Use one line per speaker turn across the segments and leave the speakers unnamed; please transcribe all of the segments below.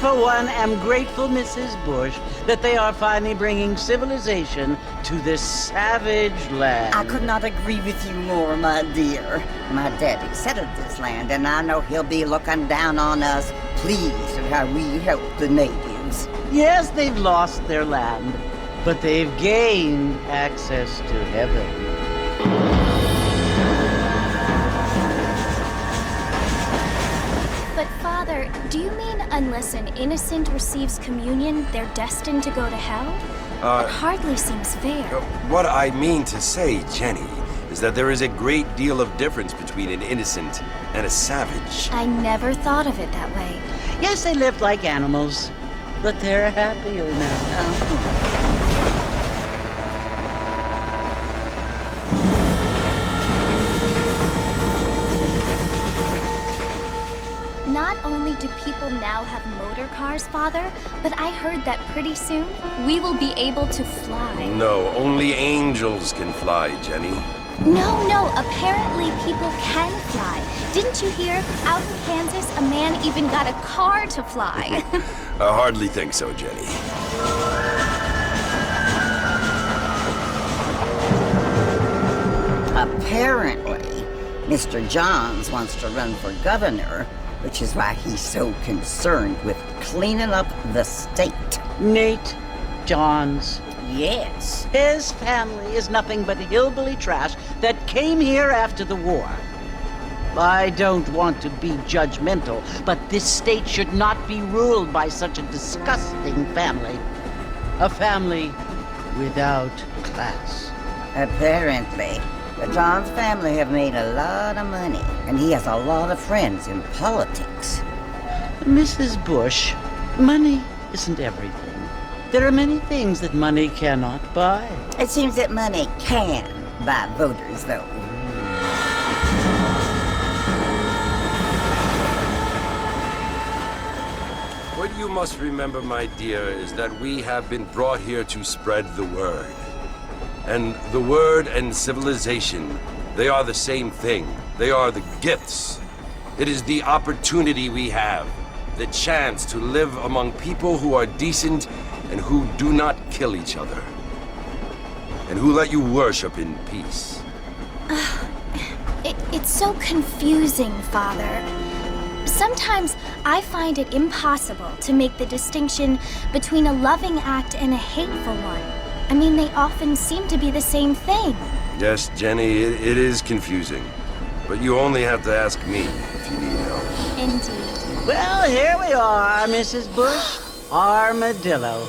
for one, am grateful, Mrs. Bush, that they are finally bringing civilization to this savage land.
I could not agree with you more, my dear. My daddy settled this land, and I know he'll be looking down on us, pleased at how we help the natives.
Yes, they've lost their land, but they've gained access to heaven.
But Father, do you mean unless an innocent receives communion, they're destined to go to hell? It hardly seems fair.
What I mean to say, Jenny, is that there is a great deal of difference between an innocent and a savage.
I never thought of it that way.
Yes, they lived like animals, but they're happier now.
Not only do people now have motor cars, Father, but I heard that pretty soon we will be able to fly.
No, only angels can fly, Jenny.
No, apparently people can fly. Didn't you hear? Out in Kansas, a man even got a car to fly.
I hardly think so, Jenny.
Apparently, Mr. Johns wants to run for governor, which is why he's so concerned with cleaning up the state.
Nate Johns.
Yes.
His family is nothing but hillbilly trash that came here after the war. I don't want to be judgmental, but this state should not be ruled by such a disgusting family. A family without class.
Apparently, the Johns family have made a lot of money, and he has a lot of friends in politics.
Mrs. Bush, money isn't everything. There are many things that money cannot buy.
It seems that money can buy voters, though.
What you must remember, my dear, is that we have been brought here to spread the word. And the word and civilization, they are the same thing. They are the gifts. It is the opportunity we have, the chance to live among people who are decent and who do not kill each other, and who let you worship in peace.
It's so confusing, Father. Sometimes I find it impossible to make the distinction between a loving act and a hateful one. I mean, they often seem to be the same thing.
Yes, Jenny, it is confusing. But you only have to ask me if you need help.
Indeed.
Well, here we are, Mrs. Bush. Armadillo.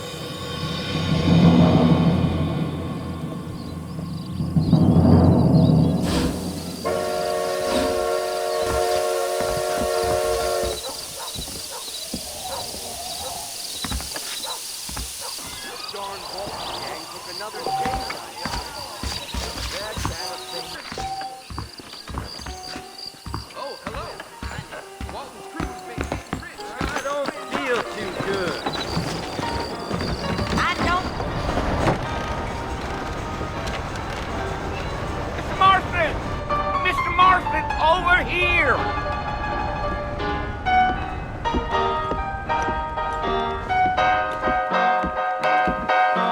Over here!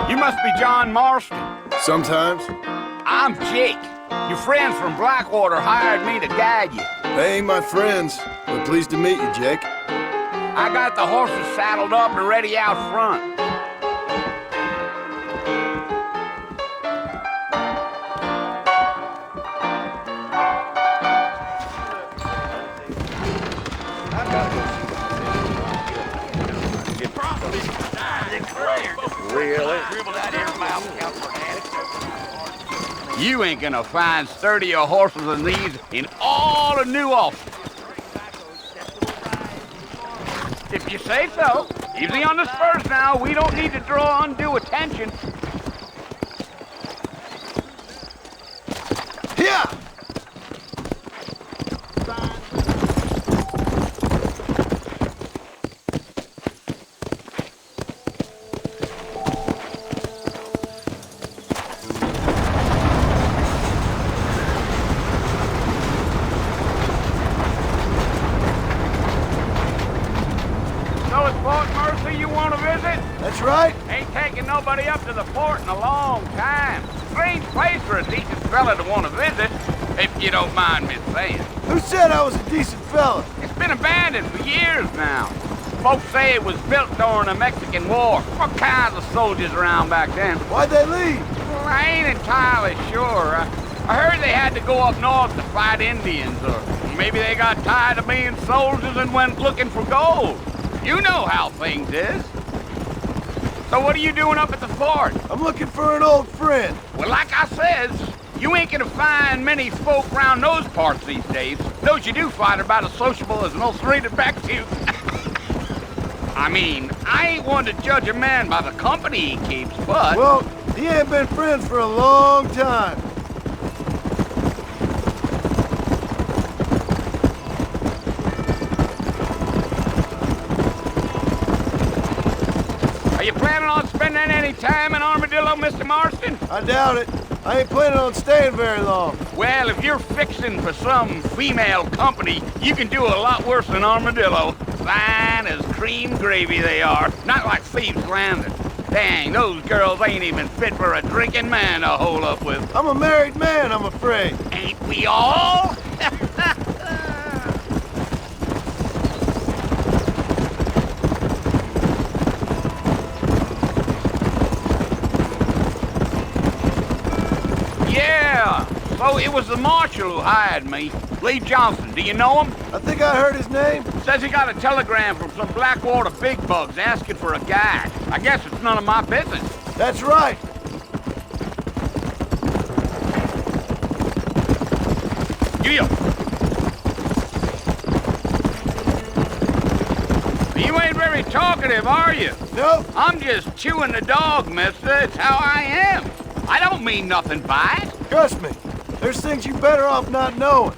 You must be John Marston.
Sometimes.
I'm Jake. Your friends from Blackwater hired me to guide you.
They ain't my friends, but pleased to meet you, Jake.
I got the horses saddled up and ready out front.
Really?
You ain't gonna find sturdier horses than these in all of New Austin. If you say so. Easy on the spurs now. We don't need to draw undue attention.
Here!
So it's Fort Mercer you want to visit?
That's right.
Ain't taking nobody up to the fort in a long time. Strange place for a decent fella to want to visit, if you don't mind me saying.
Who said I was a decent fella?
It's been abandoned for years now. Folks say it was built during the Mexican War. What kinds of soldiers around back then?
Why'd they leave?
Well, I ain't entirely sure. I heard they had to go up north to fight Indians, or maybe they got tired of being soldiers and went looking for gold. You know how things is. So what are you doing up at the fort?
I'm looking for an old friend.
Well, like I says, you ain't gonna find many folk round those parts these days. Those you do find are about as sociable as most rated back to you. I mean, I ain't one to judge a man by the company he keeps, but...
Well, he ain't been friends for a long time.
Are you planning on spending any time in Armadillo, Mr. Marston?
I doubt it. I ain't planning on staying very long.
Well, if you're fixing for some female company, you can do a lot worse than Armadillo. Fine as cream gravy they are, not like Thieves' Landing. Dang, those girls ain't even fit for a drinking man to hole up with.
I'm a married man, I'm afraid.
Ain't we all? Yeah, so it was the marshal who hired me. Lee Johnson, do you know him?
I think I heard his name.
Says he got a telegram from some Blackwater big bugs asking for a guide. I guess it's none of my business.
That's right.
Yeah. You ain't very talkative, are you?
No,
I'm just chewing the dog, mister. It's how I am. I don't mean nothing by it.
trust me. There's things you better off not knowing.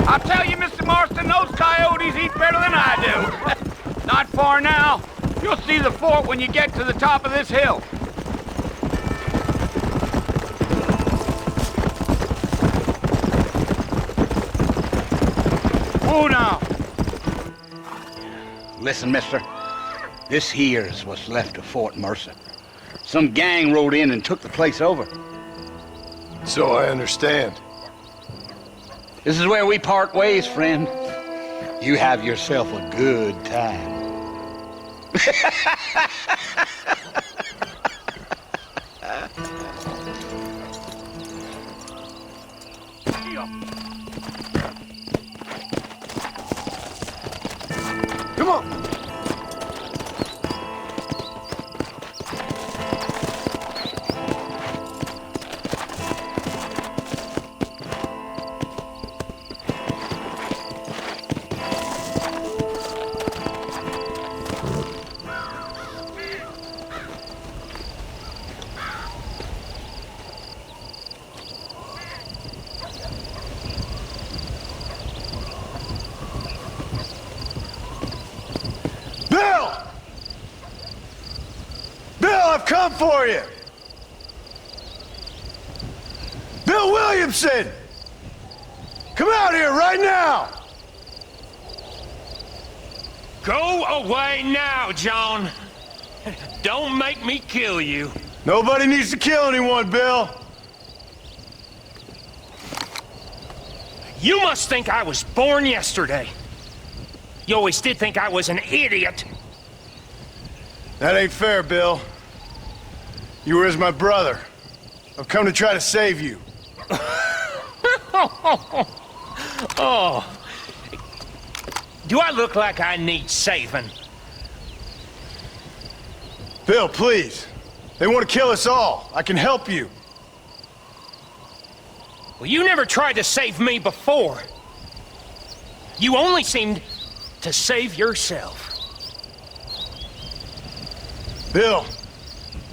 I'll tell you, Mr. Marston, those coyotes eat better than I do. Not far now. You'll see the fort when you get to the top of this hill. Oh, now. Listen, mister. This here's what's left of Fort Mercer. Some gang rode in and took the place over.
So I understand.
This is where we part ways, friend. You have yourself a good time.
Come on. Bill! Bill, I've come for you! Bill Williamson! Come out here right now!
Go away now, John. Don't make me kill you.
Nobody needs to kill anyone, Bill.
You must think I was born yesterday. You always did think I was an idiot.
That ain't fair, Bill. You were as my brother. I've come to try to save you.
Oh. Do I look like I need saving?
Bill, please. They want to kill us all. I can help you.
Well, you never tried to save me before. You only seemed to save yourself.
Bill,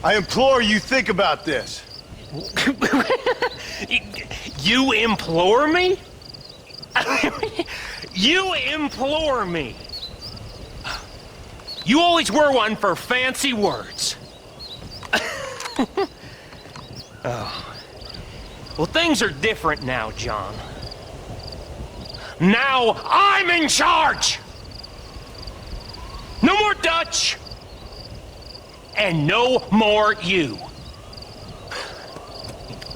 I implore you think about this.
You implore me? You implore me. You always were one for fancy words. Oh. Well, things are different now, John. Now I'm in charge! No more Dutch! And no more you.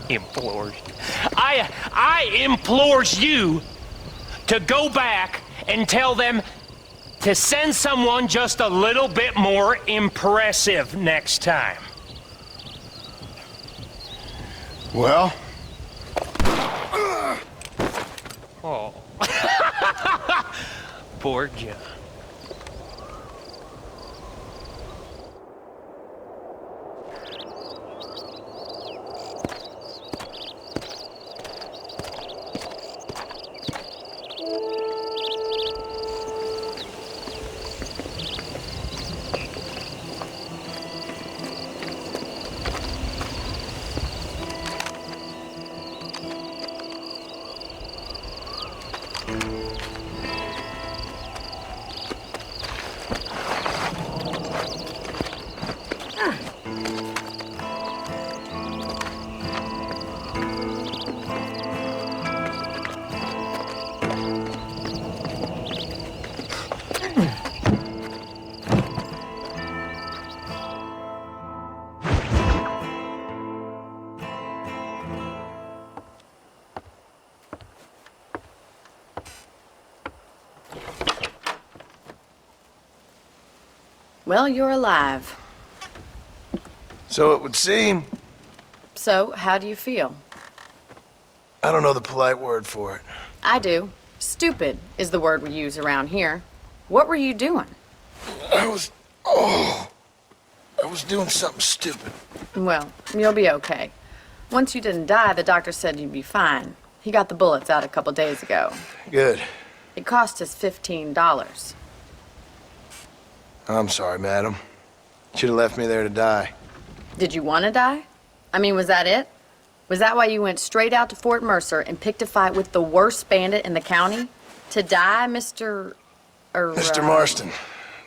Implores you. I implores you to go back and tell them to send someone just a little bit more impressive next time.
Well?
Oh. Poor John.
Well, you're alive.
So it would seem.
So, how do you feel?
I don't know the polite word for it.
I do. Stupid is the word we use around here. What were you doing?
I was doing something stupid.
Well, you'll be okay. Once you didn't die, the doctor said you'd be fine. He got the bullets out a couple days ago.
Good.
It cost us $15.
I'm sorry, madam. Should have left me there to die.
Did you want to die? I mean, was that it? Was that why you went straight out to Fort Mercer and picked a fight with the worst bandit in the county? To die, Mr.
Mr. Marston.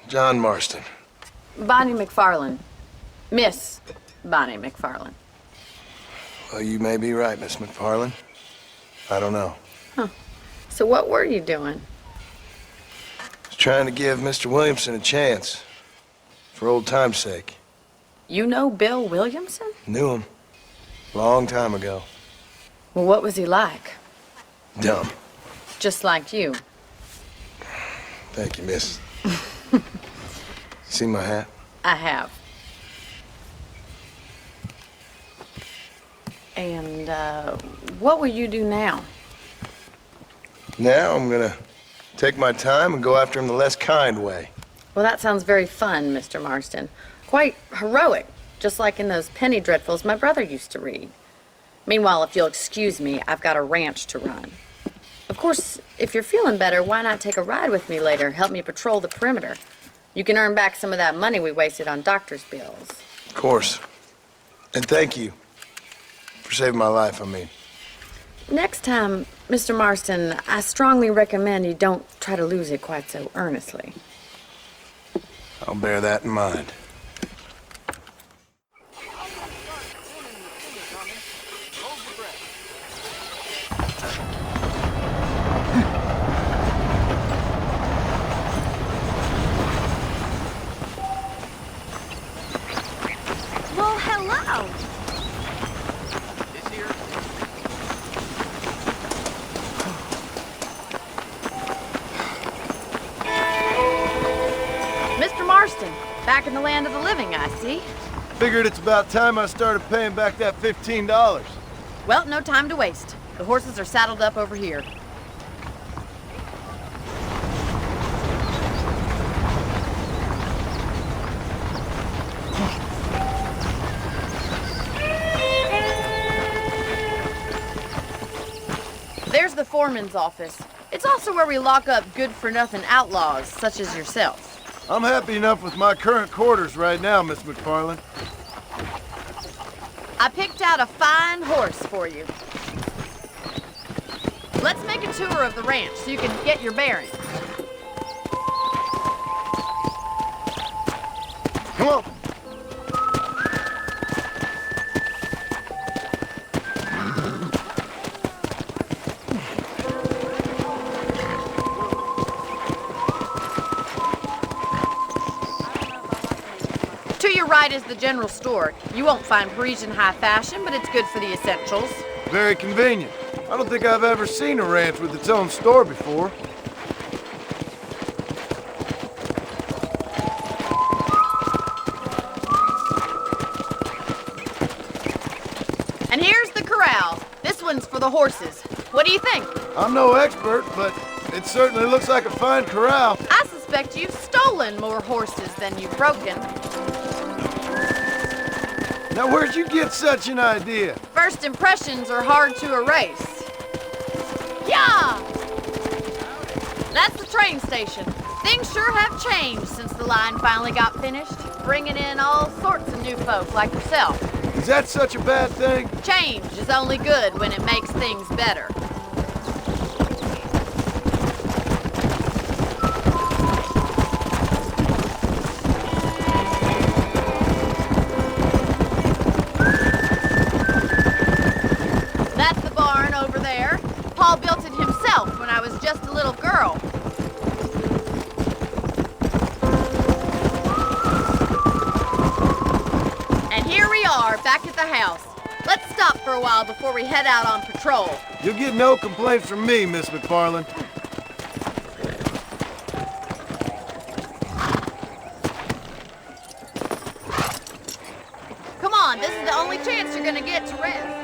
John Marston.
Bonnie McFarland. Miss Bonnie McFarland.
Well, you may be right, Miss McFarland. I don't know.
So what were you doing?
I was trying to give Mr. Williamson a chance. For old time's sake.
You know Bill Williamson?
Knew him. Long time ago.
Well, what was he like?
Dumb.
Just like you.
Thank you, miss. See my hat?
I have. And, what will you do now?
Now I'm gonna take my time and go after him the less kind way.
Well, that sounds very fun, Mr. Marston. Quite heroic, just like in those penny dreadfuls my brother used to read. Meanwhile, if you'll excuse me, I've got a ranch to run. Of course, if you're feeling better, why not take a ride with me later? Help me patrol the perimeter. You can earn back some of that money we wasted on doctor's bills.
Of course. And thank you. For saving my life, I mean.
Next time, Mr. Marston, I strongly recommend you don't try to lose it quite so earnestly.
I'll bear that in mind.
Well, hello.
Mr. Marston, back in the land of the living, I see.
Figured it's about time I started paying back that $15.
Well, no time to waste. The horses are saddled up over here. There's the foreman's office. It's also where we lock up good-for-nothing outlaws, such as yourself.
I'm happy enough with my current quarters right now, Miss McFarland.
I picked out a fine horse for you. Let's make a tour of the ranch so you can get your bearings.
Come on.
right as the general store. You won't find Parisian high fashion, but it's good for the essentials.
Very convenient. I don't think I've ever seen a ranch with its own store before.
And here's the corral. This one's for the horses. What do you think?
I'm no expert, but it certainly looks like a fine corral.
I suspect you've stolen more horses than you've broken.
Now, where'd you get such an idea?
First impressions are hard to erase. Yeah! That's the train station. Things sure have changed since the line finally got finished, bringing in all sorts of new folk like yourself.
Is that such a bad thing?
Change is only good when it makes things better. That's the barn over there. Paul built it himself when I was just a little girl. And here we are, back at the house. Let's stop for a while before we head out on patrol.
You'll get no complaints from me, Miss McFarland.
Come on, this is the only chance you're gonna get to rest.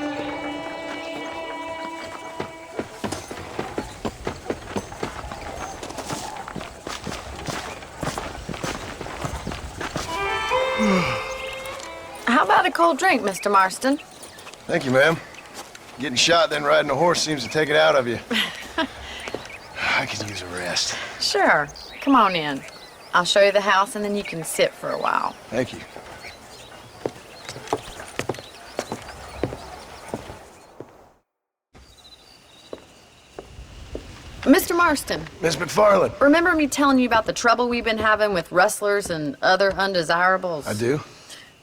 How about a cold drink, Mr. Marston?
Thank you, ma'am. Getting shot, then riding a horse seems to take it out of you. I could use a rest.
Sure. Come on in. I'll show you the house and then you can sit for a while.
Thank you.
Mr. Marston,
Miss McFarland.
remember me telling you about the trouble we've been having with rustlers and other undesirables?
I do?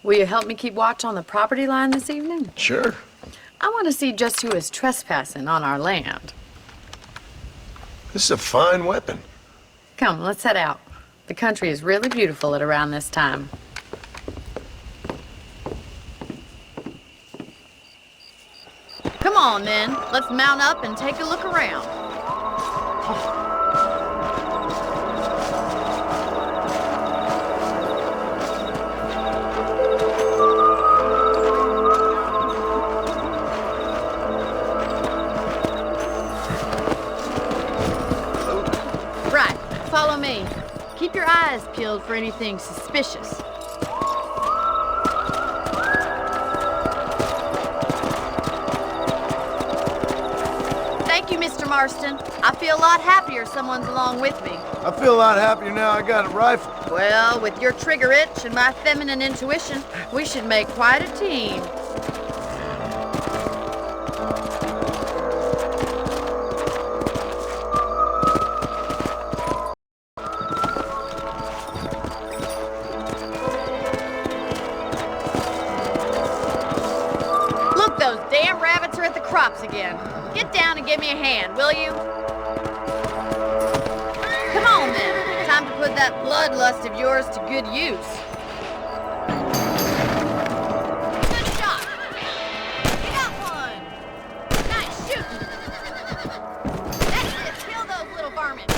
Will you help me keep watch on the property line this evening?
Sure.
I want to see just who is trespassing on our land.
This is a fine weapon.
Come, let's head out. The country is really beautiful at around this time. Come on, then. Let's mount up and take a look around. Right, follow me. Keep your eyes peeled for anything suspicious. Thank you, Mr. Marston. I feel a lot happier someone's along with me.
I feel a lot happier now I got a rifle.
Well, with your trigger itch and my feminine intuition, we should make quite a team. Look, those damn rabbits are at the crops again. Get down and give me a hand, will you? Come on, then. Time to put that bloodlust of yours to good use. Good shot. You got one. Nice shooting. That's it. Kill those little varmints.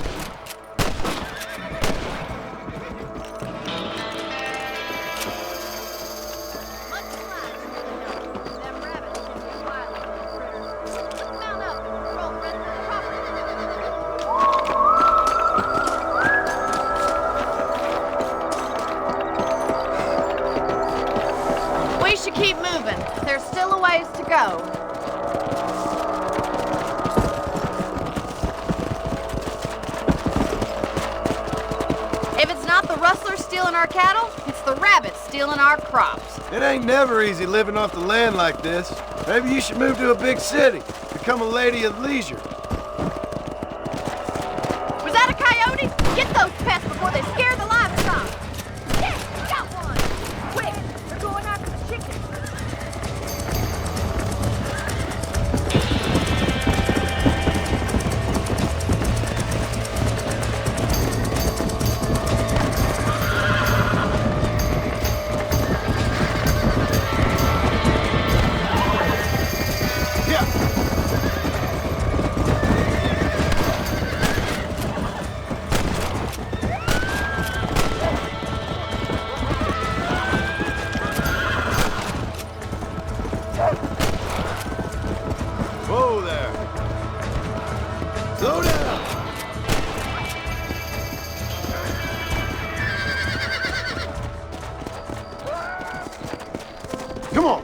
Much obliged, really helps. Them rabbits can be wily little critters. Let's mount up and patrol the rest of the property. We should keep moving. There's still a ways to go. If it's not the rustlers stealing our cattle, it's the rabbits stealing our crops.
It ain't never easy living off the land like this. Maybe you should move to a big city. Become a lady of leisure.
Was that a coyote? Get those pests before they scare the livestock. Yes, got one. Quick, they're going after the chickens.
Come on.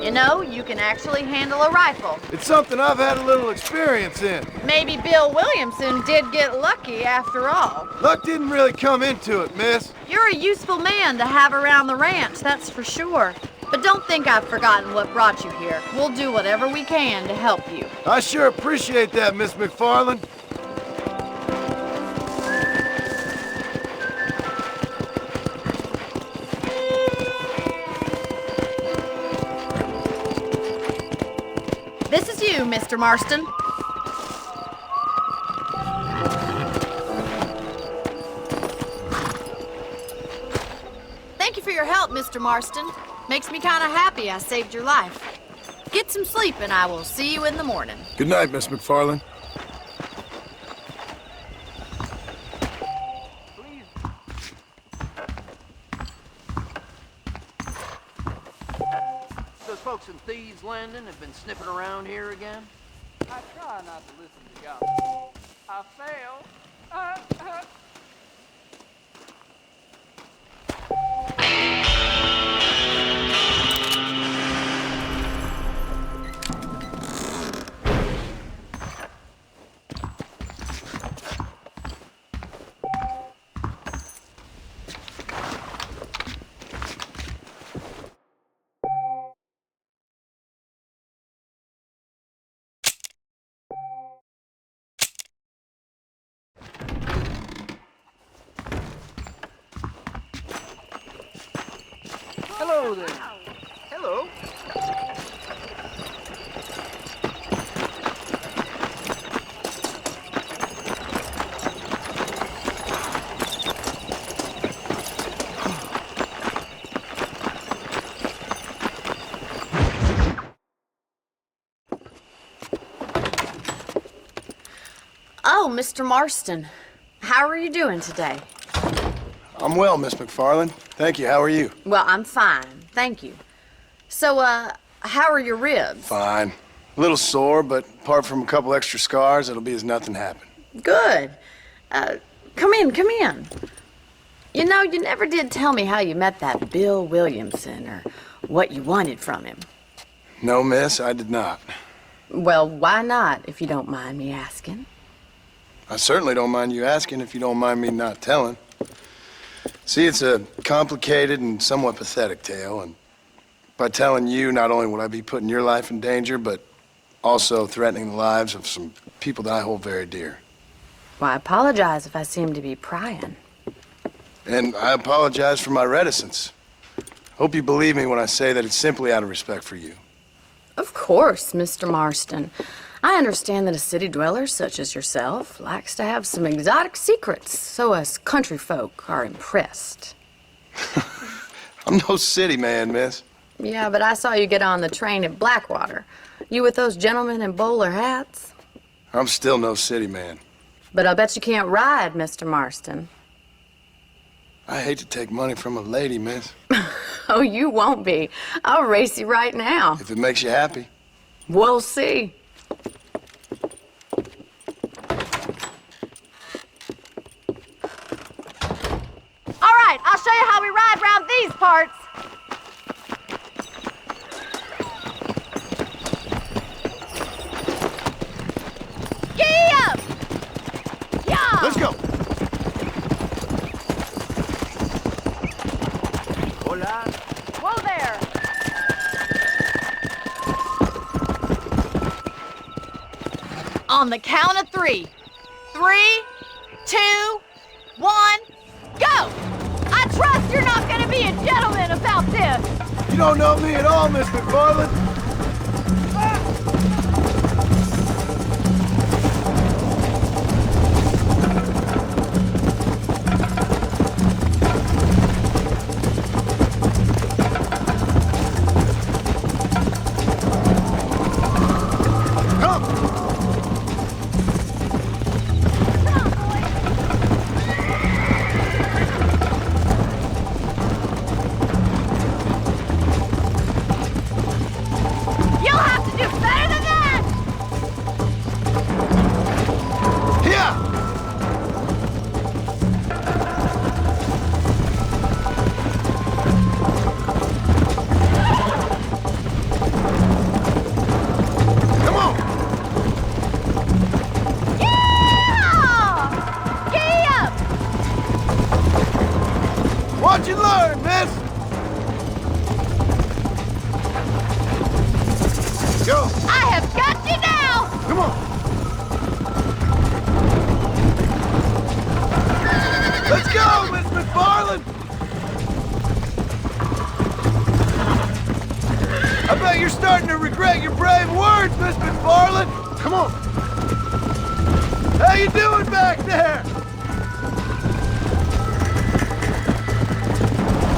You know, you can actually handle a rifle.
It's something I've had a little experience in.
Maybe Bill Williamson did get lucky after all.
Luck didn't really come into it, miss.
You're a useful man to have around the ranch, that's for sure. But don't think I've forgotten what brought you here. We'll do whatever we can to help you.
I sure appreciate that, Miss McFarland.
This is you, Mr. Marston. Thank you for your help, Mr. Marston. Makes me kind of happy I saved your life. Get some sleep and I will see you in the morning.
Good night, Miss McFarland.
Those folks in Thieves Landing have been sniffing around here again?
I try not to listen to gossip. I fail.
Hello there. Hello.
Oh, Mr. Marston. How are you doing today?
I'm well, Miss McFarland. Thank you. How are you?
Well, I'm fine. Thank you. So, how are your ribs?
Fine. A little sore, but apart from a couple extra scars, it'll be as nothing happened.
Good. Come in, come in. You know, you never did tell me how you met that Bill Williamson or what you wanted from him.
No, miss, I did not.
Well, why not, if you don't mind me asking?
I certainly don't mind you asking if you don't mind me not telling. See, it's a complicated and somewhat pathetic tale, and by telling you, not only would I be putting your life in danger, but also threatening the lives of some people that I hold very dear.
Well, I apologize if I seem to be prying.
And I apologize for my reticence. Hope you believe me when I say that it's simply out of respect for you.
Of course, Mr. Marston. I understand that a city dweller such as yourself likes to have some exotic secrets, so us country folk are impressed.
I'm no city man, miss.
Yeah, but I saw you get on the train at Blackwater. You with those gentlemen in bowler hats?
I'm still no city man.
But I'll bet you can't ride, Mr. Marston.
I hate to take money from a lady, miss.
Oh, you won't be. I'll race you right now.
If it makes you happy.
We'll see. All right, I'll show you how we ride around these parts. Giddy up! Yeah!
Let's go.
Hola.
Whoa there! On the count of 3. 3, 2, 1, go! I trust you're not gonna be a gentleman about this.
You don't know me at all, Miss McFarland. Watch and learn, miss! Go!
I have got you now!
Come on! Let's go, Miss McFarland! I bet you're starting to regret your brave words, Miss McFarland! Come on! How you doing back there?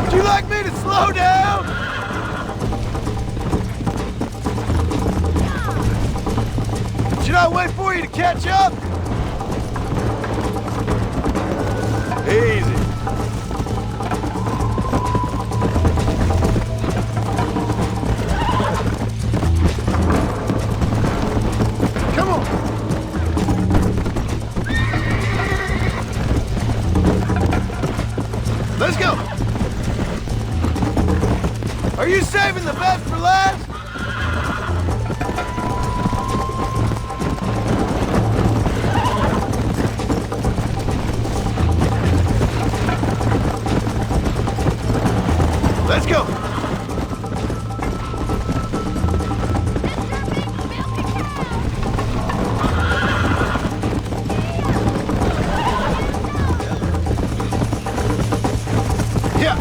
Would you like me to slow down? Should I wait for you to catch up? Easy. Come on. Let's go. Are you saving the best for last? Let's go. Yeah.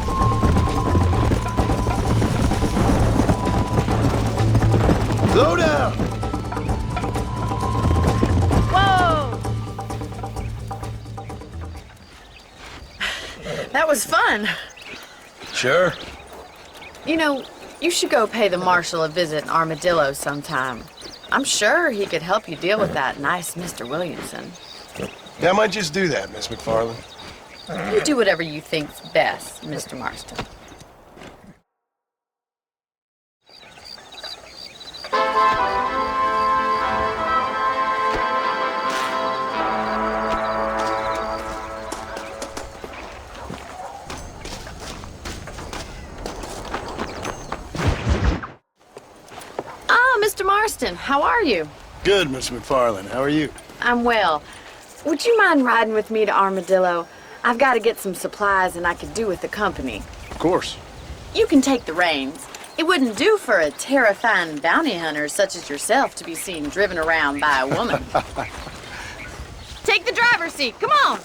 Slow down.
Whoa! That was fun.
Sure.
You know, you should go pay the marshal a visit in Armadillo sometime. I'm sure he could help you deal with that nice Mr. Williamson.
Yeah, I might just do that, Miss McFarland.
You do whatever you think's best, Mr. Marston. Mr. Marston, how are you?
Good, Miss McFarland. How are you?
I'm well. Would you mind riding with me to Armadillo? I've got to get some supplies and I could do with the company.
Of course.
You can take the reins. It wouldn't do for a terrifying bounty hunter such as yourself to be seen driven around by a woman. Take the driver's seat. Come on.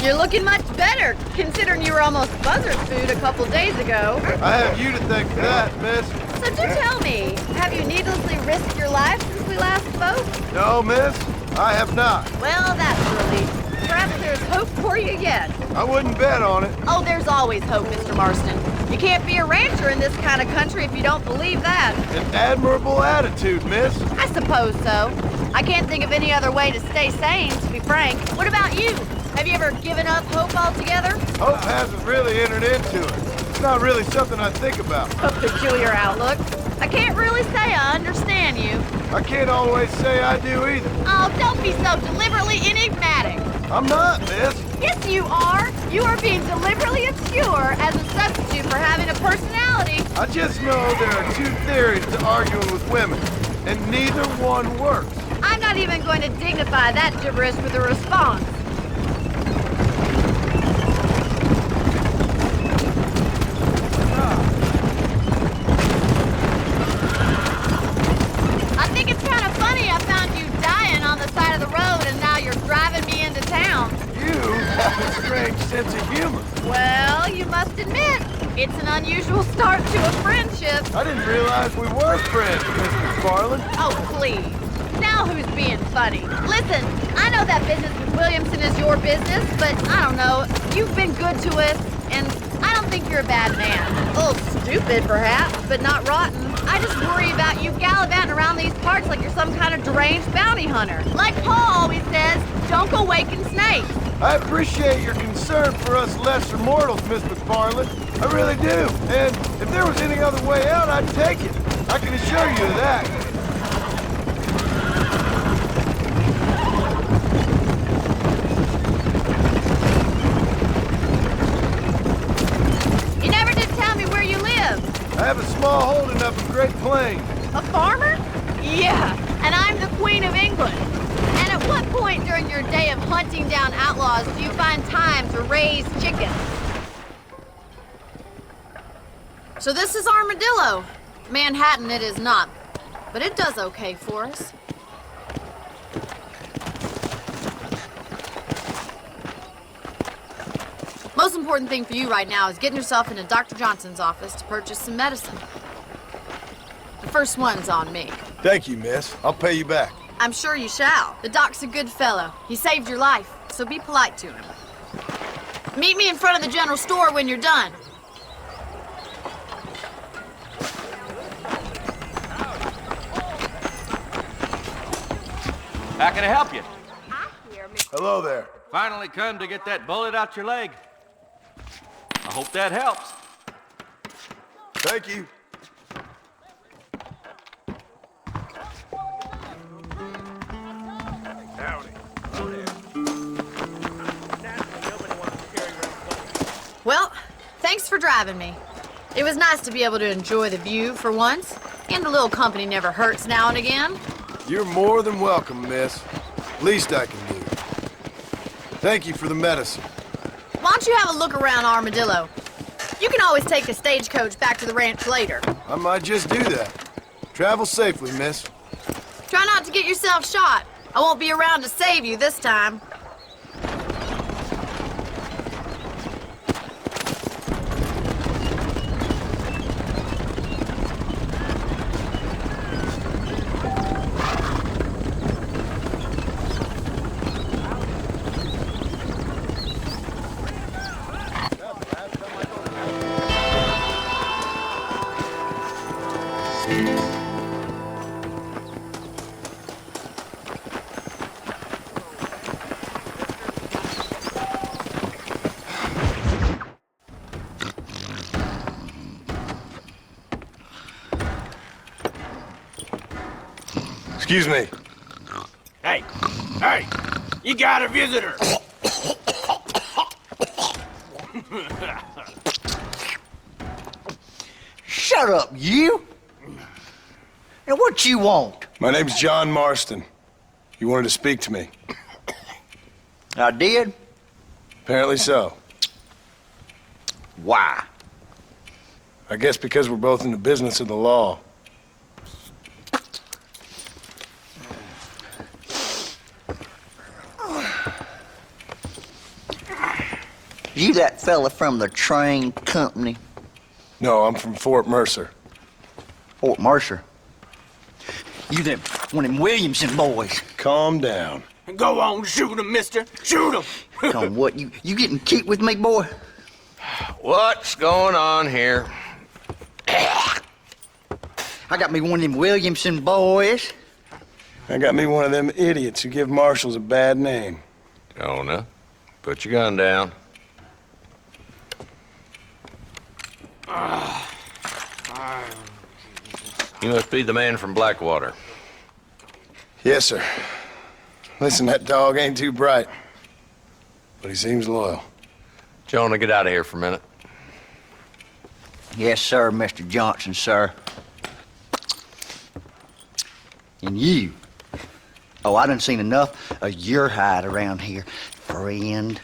You're looking much better, considering you were almost buzzard food a couple days ago.
I have you to thank for that, miss.
So do tell me, have you needlessly risked your life since we last spoke?
No, miss, I have not.
Well, that's a relief. Perhaps there's hope for you yet.
I wouldn't bet on it.
Oh, there's always hope, Mr. Marston. You can't be a rancher in this kind of country if you don't believe that.
An admirable attitude, miss.
I suppose so. I can't think of any other way to stay sane, to be frank. What about you? Have you ever given up hope altogether?
Hope hasn't really entered into it. It's not really something I think about.
A peculiar outlook. I can't really say I understand you.
I can't always say I do either.
Oh, don't be so deliberately enigmatic.
I'm not, miss.
Yes, you are. You are being deliberately obscure as a substitute for having a personality.
I just know there are two theories to arguing with women, and neither one works.
I'm not even going to dignify that gibberish with a response. I think it's kind of funny I found you dying on the side of the road and now you're driving me into town.
You have a strange sense of humor.
Well, you must admit, it's an unusual start to a friendship.
I didn't realize we were friends, Miss McFarland.
Oh, please. Now who's being funny? Listen, I know that business with Williamson is your business, but I don't know. You've been good to us, and I don't think you're a bad man. A little stupid, perhaps, but not rotten. I just worry about you gallivanting around these parts like you're some kind of deranged bounty hunter. Like Paul always says, don't go waking snakes.
I appreciate your concern for us lesser mortals, Miss McFarland. I really do. And if there was any other way out, I'd take it. I can assure you of that.
You never did tell me where you live.
I have a small holding up in Great Plains.
A farmer? Yeah, and I'm the Queen of England. And at what point during your day of hunting down outlaws do you find time to raise chickens? So this is Armadillo. Manhattan it is not, but it does okay for us. Most important thing for you right now is getting yourself into Dr. Johnson's office to purchase some medicine. The first one's on me.
Thank you, miss. I'll pay you back.
I'm sure you shall. The doc's a good fellow. He saved your life, so be polite to him. Meet me in front of the general store when you're done.
How can I help you?
Hello there.
Finally come to get that bullet out your leg. I hope that helps.
Thank you.
Well, thanks for driving me. It was nice to be able to enjoy the view for once, and a little company never hurts now and again.
You're more than welcome, miss. Least I can do. Thank you for the medicine.
Why don't you have a look around Armadillo? You can always take a stagecoach back to the ranch later.
I might just do that. Travel safely, miss.
Try not to get yourself shot. I won't be around to save you this time.
Excuse me.
Hey, you got a visitor.
Shut up, you! Now what you want?
My name's John Marston. You wanted to speak to me.
I did?
Apparently so.
Why?
I guess because we're both in the business of the law.
You that fella from the train company?
No, I'm from Fort Mercer.
Fort Mercer? You them one of them Williamson boys?
Calm down.
Go on, shoot him, mister. Shoot him.
Come on, what, you getting kicked with me, boy?
What's going on here?
I got me one of them Williamson boys.
I got me one of them idiots who give marshals a bad name.
Jonah, put your gun down. You must be the man from Blackwater.
Yes, sir. Listen, that dog ain't too bright, but he seems loyal.
Jonah, get out of here for a minute.
Yes, sir, Mr. Johnson, sir. And you. Oh, I done seen enough of your hide around here, friend.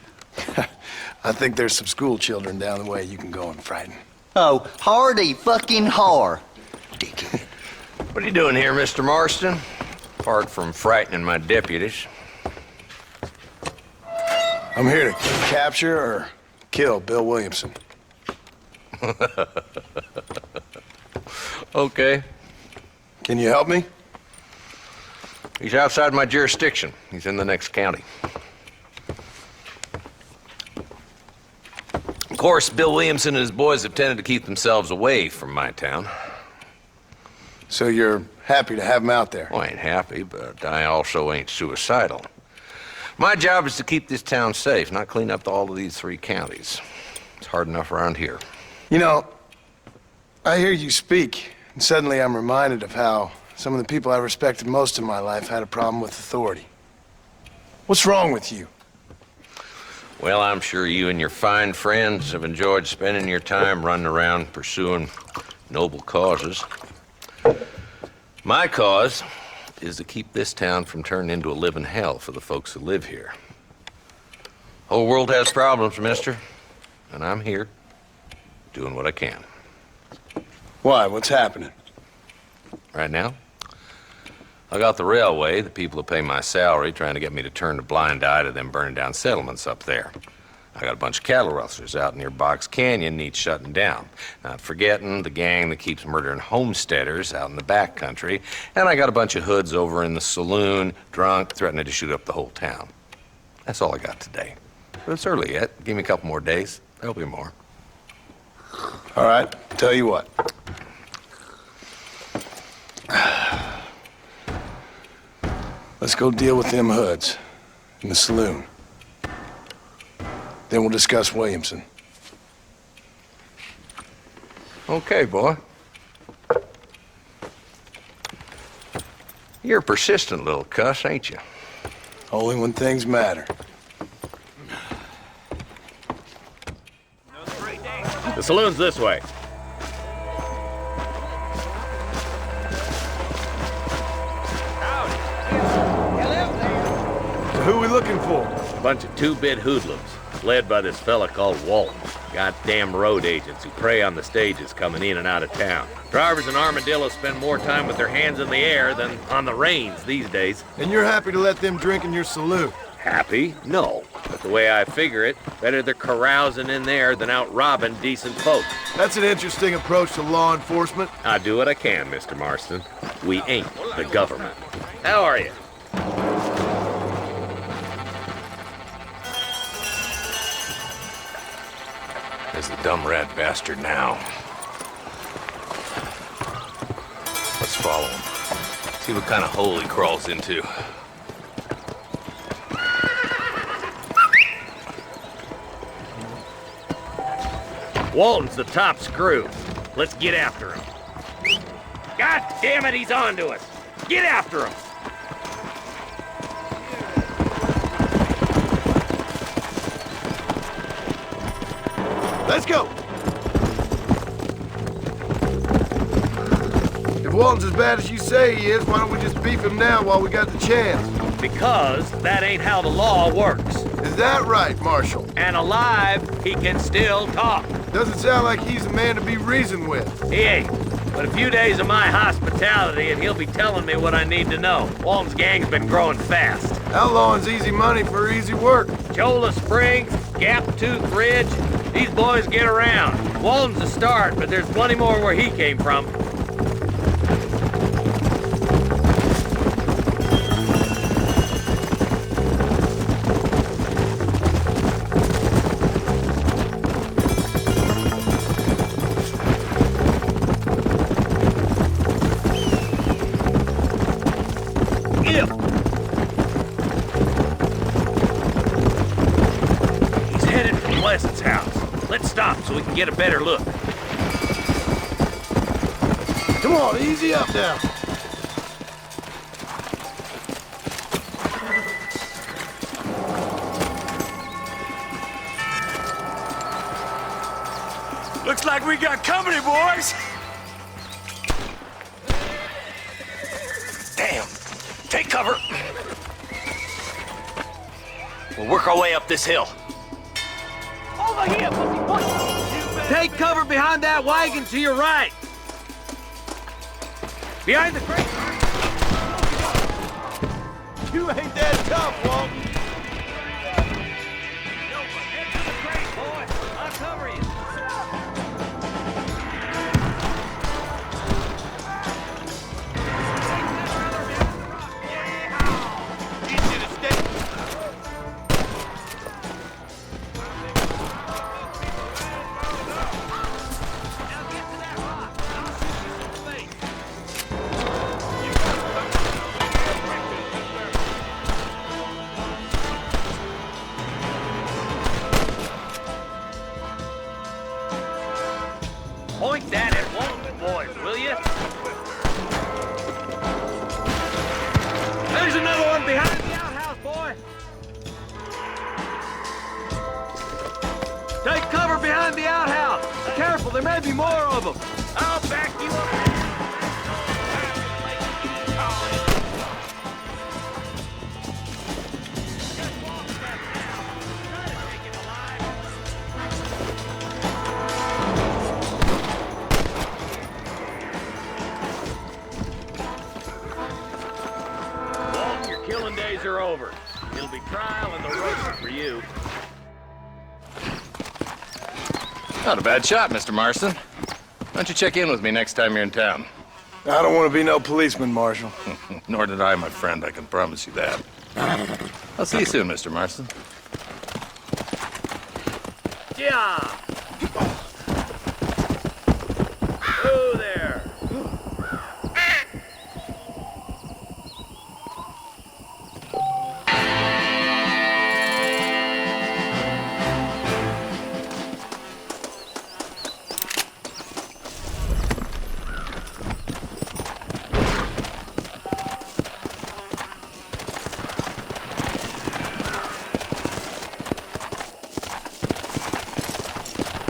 I think there's some school children down the way you can go and frighten.
Oh, hardy fucking har. Dickhead.
What are you doing here, Mr. Marston? Apart from frightening my deputies.
I'm here to capture or kill Bill Williamson.
Okay.
Can you help me?
He's outside my jurisdiction. He's in the next county. Of course, Bill Williamson and his boys have tended to keep themselves away from my town.
So you're happy to have him out there?
Well, I ain't happy, but I also ain't suicidal. My job is to keep this town safe, not clean up all of these 3 counties. It's hard enough around here.
You know, I hear you speak, and suddenly I'm reminded of how some of the people I respected most in my life had a problem with authority. What's wrong with you?
Well, I'm sure you and your fine friends have enjoyed spending your time running around pursuing noble causes. My cause is to keep this town from turning into a living hell for the folks who live here. Whole world has problems, mister, and I'm here doing what I can.
Why? What's happening?
Right now, I got the railway, the people that pay my salary, trying to get me to turn a blind eye to them burning down settlements up there. I got a bunch of cattle rustlers out near Box Canyon needs shutting down. Not forgetting the gang that keeps murdering homesteaders out in the back country. And I got a bunch of hoods over in the saloon, drunk, threatening to shoot up the whole town. That's all I got today. But it's early yet. Give me a couple more days. There'll be more.
All right, tell you what. Let's go deal with them hoods in the saloon. Then we'll discuss Williamson.
Okay, boy. You're a persistent little cuss, ain't you?
Only when things matter.
The saloon's this way.
So who are we looking for?
A bunch of two-bit hoodlums, led by this fella called Walton. Goddamn road agents who prey on the stages coming in and out of town. Drivers in Armadillo spend more time with their hands in the air than on the reins these days.
And you're happy to let them drink in your saloon?
Happy? No. But the way I figure it, better they're carousing in there than out robbing decent folk.
That's an interesting approach to law enforcement.
I do what I can, Mr. Marston. We ain't the government. How are you?
There's the dumb rat bastard now. Let's follow him. See what kind of hole he crawls into.
Walton's the top screw. Let's get after him. God damn it, he's on to us. Get after him.
Let's go! If Walton's as bad as you say he is, why don't we just beef him now while we got the chance?
Because that ain't how the law works.
Is that right, Marshal?
And alive, he can still talk.
Doesn't sound like he's a man to be reasoned with.
He ain't. But a few days of my hospitality and he'll be telling me what I need to know. Walton's gang's been growing fast.
Outlawing's easy money for easy work.
Cholla Springs, Gap Tooth Ridge, these boys get around. Walton's a start, but there's plenty more where he came from. So we can get a better look.
Come on, easy up now.
Looks like we got company, boys. Damn. Take cover. We'll work our way up this hill. Over here, pussy.
Take cover behind that wagon to your right.
Behind the crate.
You ain't that tough, Walton.
Head to the crate, boy. I'll cover you. Point that at Walton, boys, will you?
There's another one behind the outhouse, boy. Take cover behind the outhouse. Careful, there may be more of them.
I'll back you up. fooling days are over. It'll be trial and the roast for you.
Not a bad shot, Mr. Marston. Why don't you check in with me next time you're in town?
I don't want to be no policeman, Marshal.
Nor did I, my friend. I can promise you that. I'll see you soon, Mr. Marston.
Yeah. Oh, there.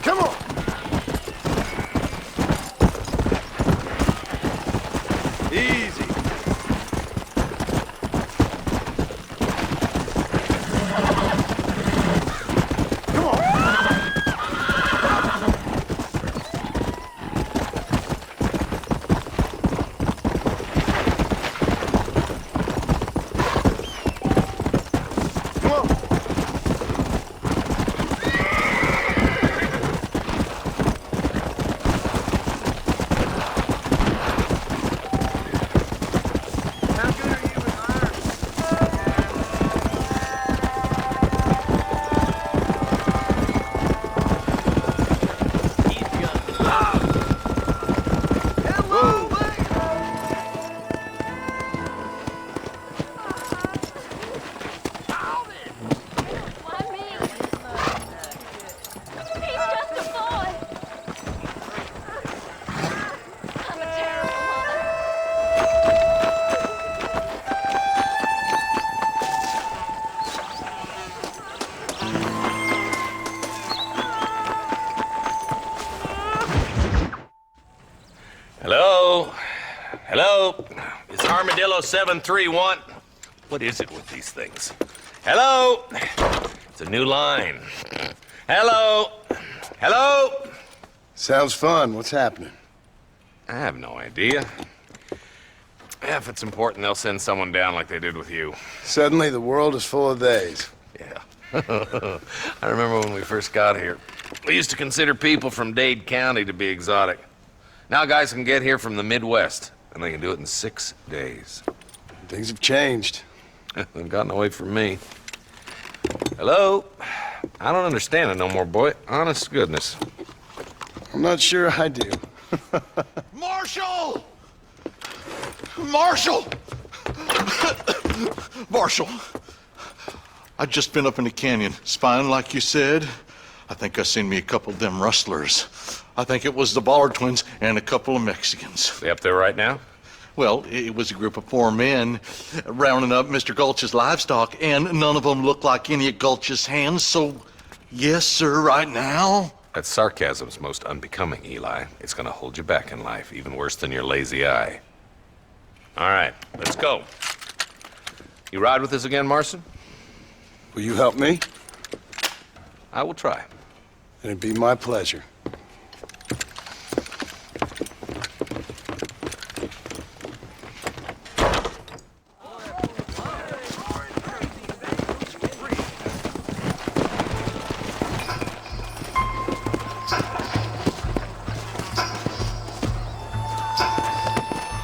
Come on! Easy.
Hello? Hello? Is Armadillo 731? What is it with these things? Hello? It's a new line. Hello? Hello?
Sounds fun. What's happening?
I have no idea. Yeah, if it's important, they'll send someone down like they did with you.
Suddenly, the world is full of theys.
Yeah. I remember when we first got here. We used to consider people from Dade County to be exotic. Now guys can get here from the Midwest, and they can do it in 6 days.
Things have changed.
They've gotten away from me. Hello? I don't understand it no more, boy. Honest to goodness.
I'm not sure I do.
Marshal! Marshal! Marshal! I've just been up in the canyon, spying like you said. I think I seen me a couple of them rustlers. I think it was the Ballard twins and a couple of Mexicans.
They up there right now?
Well, it was a group of 4 men rounding up Mr. Gulch's livestock, and none of them looked like any of Gulch's hands, so yes, sir, right now.
That sarcasm's most unbecoming, Eli. It's gonna hold you back in life, even worse than your lazy eye. All right, let's go. You ride with us again, Marston?
Will you help me?
I will try.
It'd be my pleasure.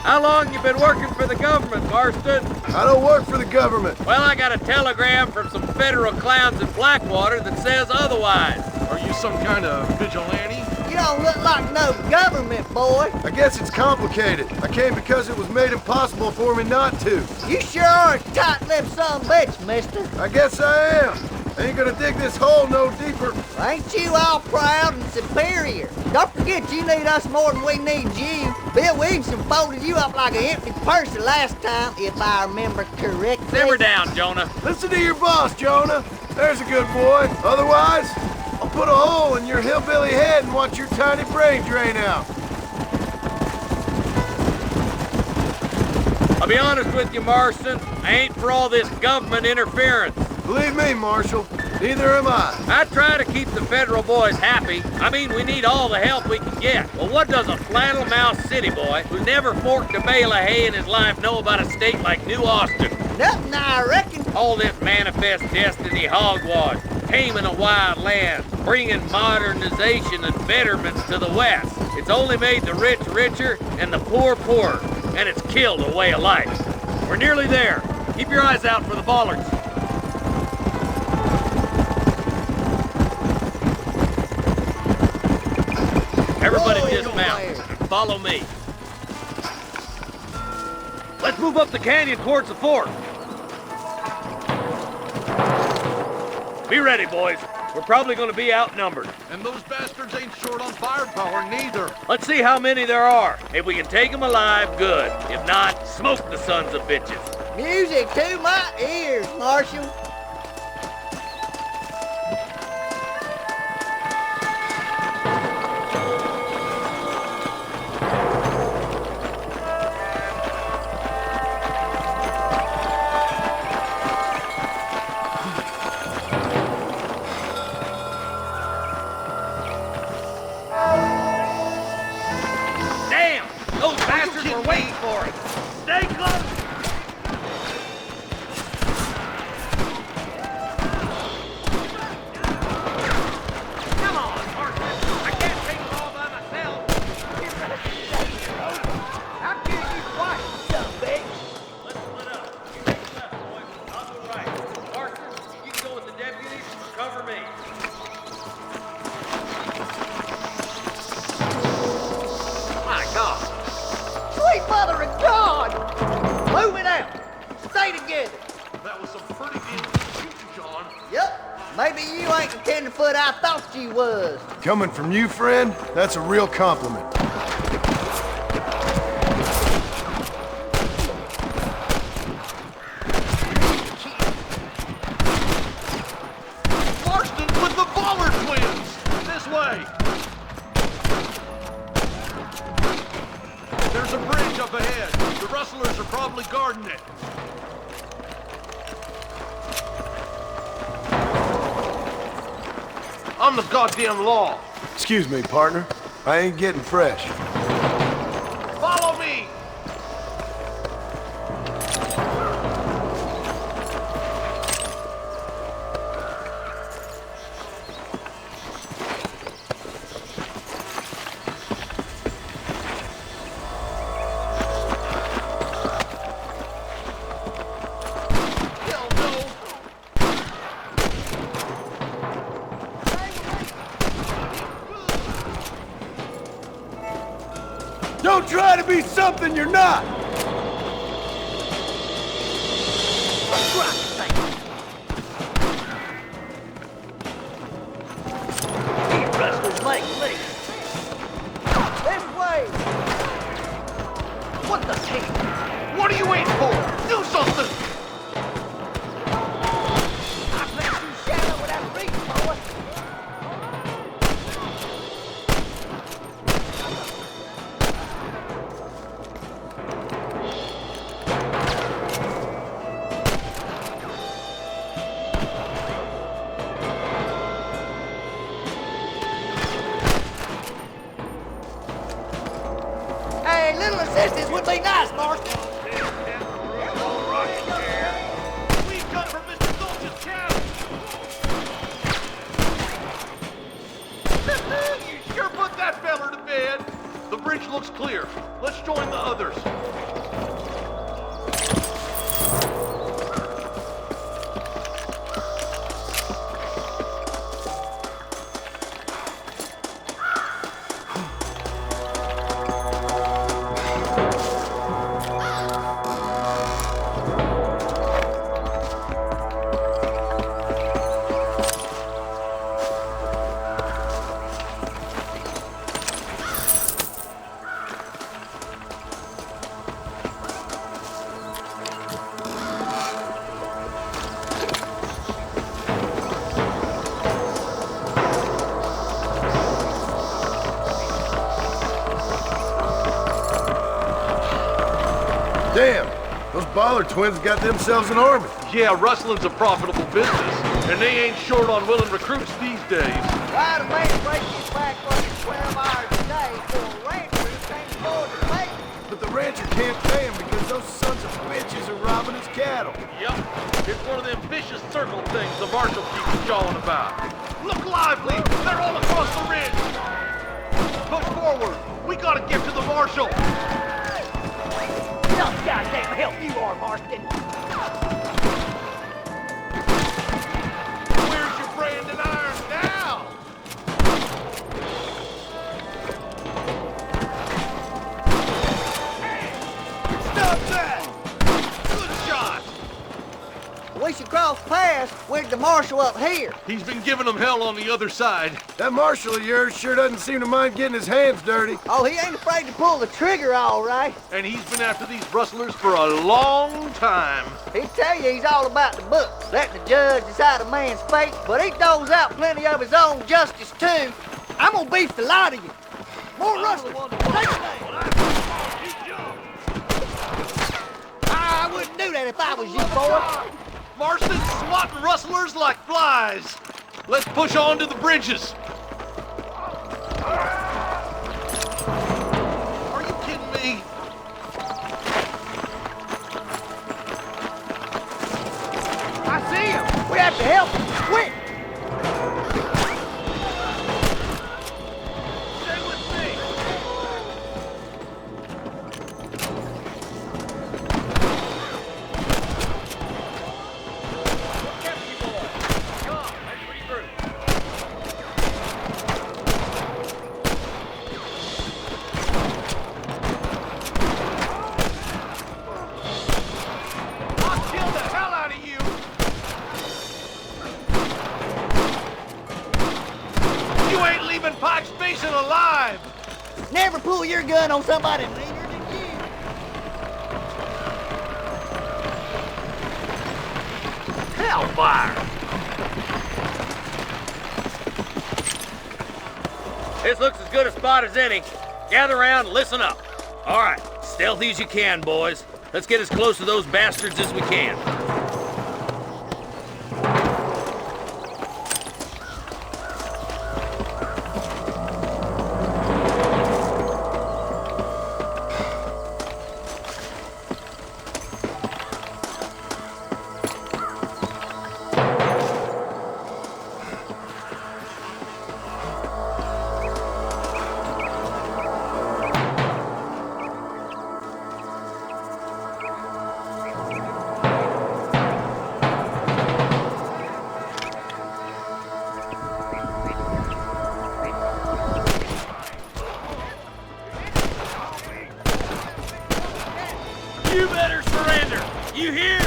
How long you been working for the government, Marston?
I don't work for the government.
Well, I got a telegram from some federal clowns in Blackwater that says otherwise.
Are you some kind of vigilante?
You don't look like no government boy.
I guess it's complicated. I came because it was made impossible for me not to.
You sure are a tight-lipped son of a bitch, mister.
I guess I am. I ain't gonna dig this hole no deeper.
Well, ain't you all proud and superior? Don't forget you need us more than we need you. Bill Williamson folded you up like an empty purse the last time, if I remember correctly.
Simmer down, Jonah.
Listen to your boss, Jonah. There's a good boy. Otherwise, I'll put a hole in your hillbilly head and watch your tiny brain drain out.
I'll be honest with you, Marston. I ain't for all this government interference.
Believe me, Marshal, neither am I.
I try to keep the federal boys happy. I mean, we need all the help we can get. Well, what does a flannel-mouthed city boy who never forked a bale of hay in his life know about a state like New Austin?
Nothing, I reckon.
All this manifest destiny hogwash, taming a wild land, bringing modernization and betterments to the West. It's only made the rich richer and the poor poorer, and it's killed a way of life. We're nearly there. Keep your eyes out for the bollards. Everybody dismount. Follow me. Let's move up the canyon towards the fort. Be ready, boys. We're probably going to be outnumbered.
And those bastards ain't short on firepower, neither.
Let's see how many there are. If we can take them alive, good. If not, smoke the sons of bitches.
Music to my ears, Marshal.
Damn! Those bastards were waiting for us. Stay close! Come on, Marshal. I can't take them all by myself. How can you keep quiet, son of a bitch? Let's split up. You take the left, boys. I'll go right. Arthur, you can go with the deputies. Cover me. My God.
Sweet mother of God! Move it out. Stay together.
That was some pretty damn good shooting, John.
Yep. Maybe you ain't the tenderfoot I thought you was.
Coming from you, friend, that's a real compliment.
Marston with the Bollard twins! This way! There's a bridge up ahead. The rustlers are probably guarding it. I'm the goddamn law.
Excuse me, partner. I ain't getting fresh.
Follow me! Hell no!
Don't try to be something you're not!
These rustlers make leaks. This way.
What the heck? What are you waiting for? Do something!
I bet you shadow with that reach, boy. Hey, little assistance would be nice, Marston.
We come from Mr. Dalton's cabin! You sure put that feller to bed. The bridge looks clear. Let's join the others.
Damn, those Bollard twins got themselves an army.
Yeah, rustling's a profitable business, and they ain't short on willing recruits these days.
Why the man break his back working 12 hours a day for a rancher who can't afford to pay?
but the rancher can't pay him because those sons of bitches are robbing his cattle.
Yep. It's one of them vicious circle things the marshal keeps jawing about. Look lively! They're all across the ridge! Push forward! We gotta get to the marshal!
Some goddamn help you are, Marston!
Where's your branding iron now?
Stop that!
Good shot!
We should cross paths with the marshal up here.
He's been giving them hell on the other side.
That marshal of yours sure doesn't seem to mind getting his hands dirty.
Oh, he ain't afraid to pull the trigger, all right.
And he's been after these rustlers for a long time.
He'll tell you he's all about the book. Let the judge decide a man's fate, but he doles out plenty of his own justice, too. I'm gonna beef the lot of you. More rustlers. Take it down. I wouldn't do that if I was you, boy.
Marston's swatting rustlers like flies. Let's push on to the bridges. Are you kidding me?
I see him. We have to help him. Quick.
Stay with me. Pike's Basin alive!
Never pull your gun on somebody meaner than you.
Hellfire! This looks as good a spot as any. Gather around and listen up. All right, stealthy as you can, boys. Let's get as close to those bastards as we can. You better surrender! You hear?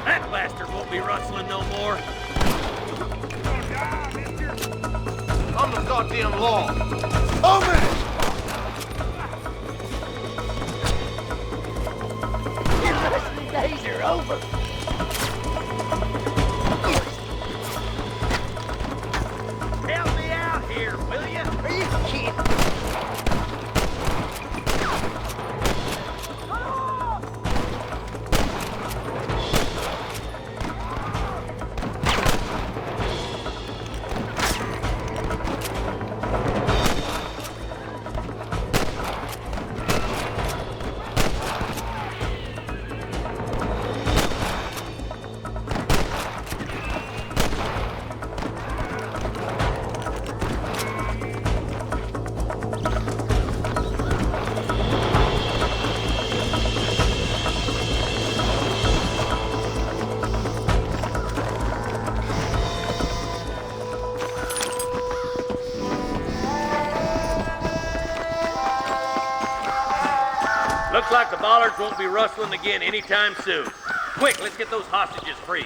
That bastard won't be rustling no more.
On the goddamn law!
Open it!
Your wrestling days are over.
Help me out here, will you?
Are you kidding?
Looks like the Bollards won't be rustling again anytime soon. Quick, let's get those hostages freed.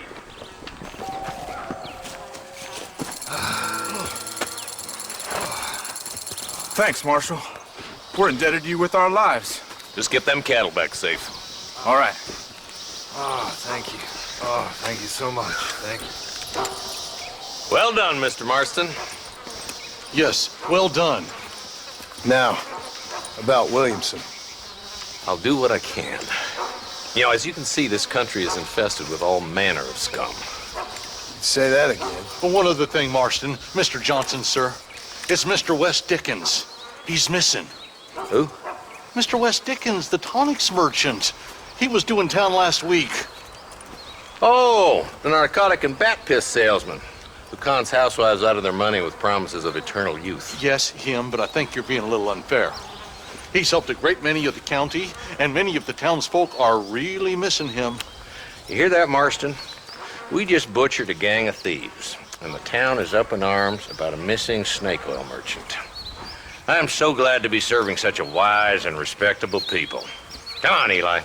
Thanks, Marshal. We're indebted to you with our lives.
Just get them cattle back safe.
All right.
Oh, thank you. Oh, thank you so much. Thank you.
Well done, Mr. Marston.
Yes, well done.
Now, about Williamson.
I'll do what I can. You know, as you can see, this country is infested with all manner of scum.
Say that again.
But one other thing, Marston. Mr. Johnson, sir. It's Mr. Wes Dickens. He's missing.
Who?
Mr. West Dickens, the tonics merchant. He was due in town last week.
Oh, the narcotic and bat piss salesman who cons housewives out of their money with promises of eternal youth.
Yes, him, but I think you're being a little unfair. He's helped a great many of the county, and many of the townsfolk are really missing him.
You hear that, Marston? We just butchered a gang of thieves, and the town is up in arms about a missing snake oil merchant. I am so glad to be serving such a wise and respectable people. Come on, Eli.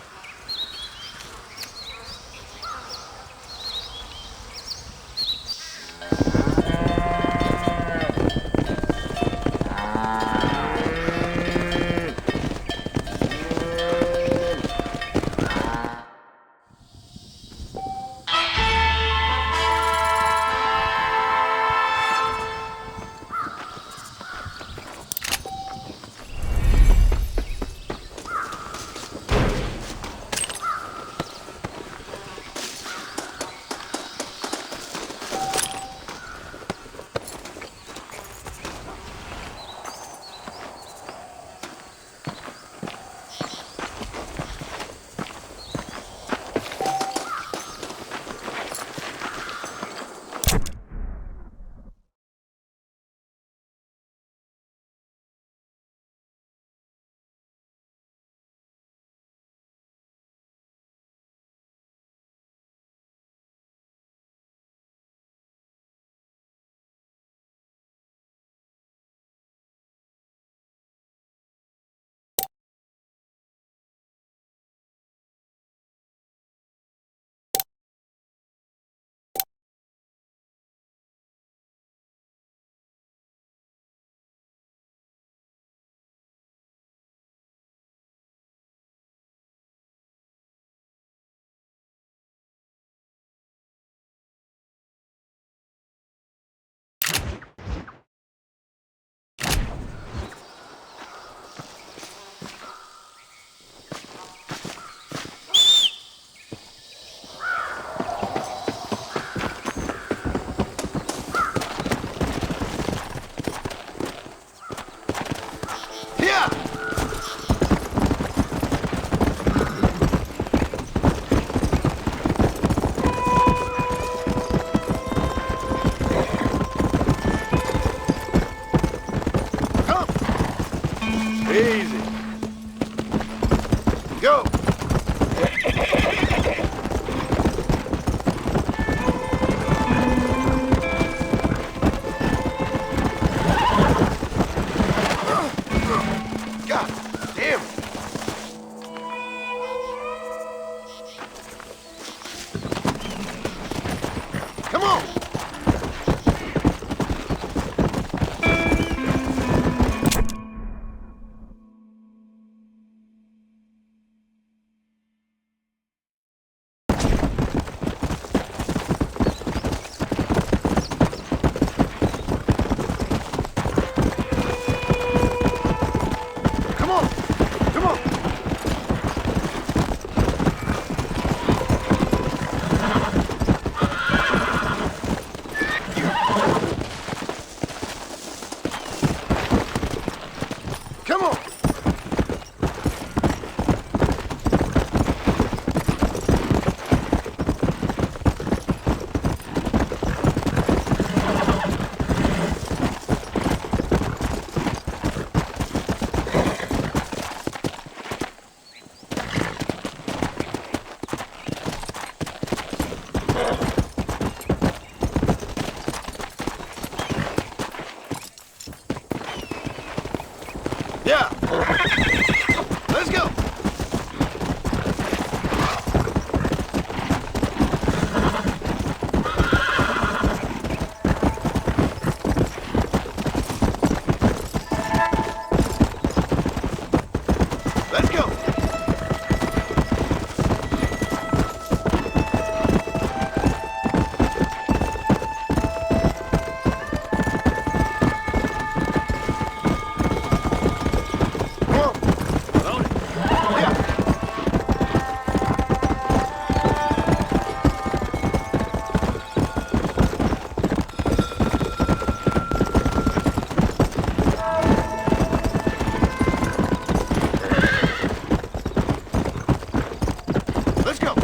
Let's go.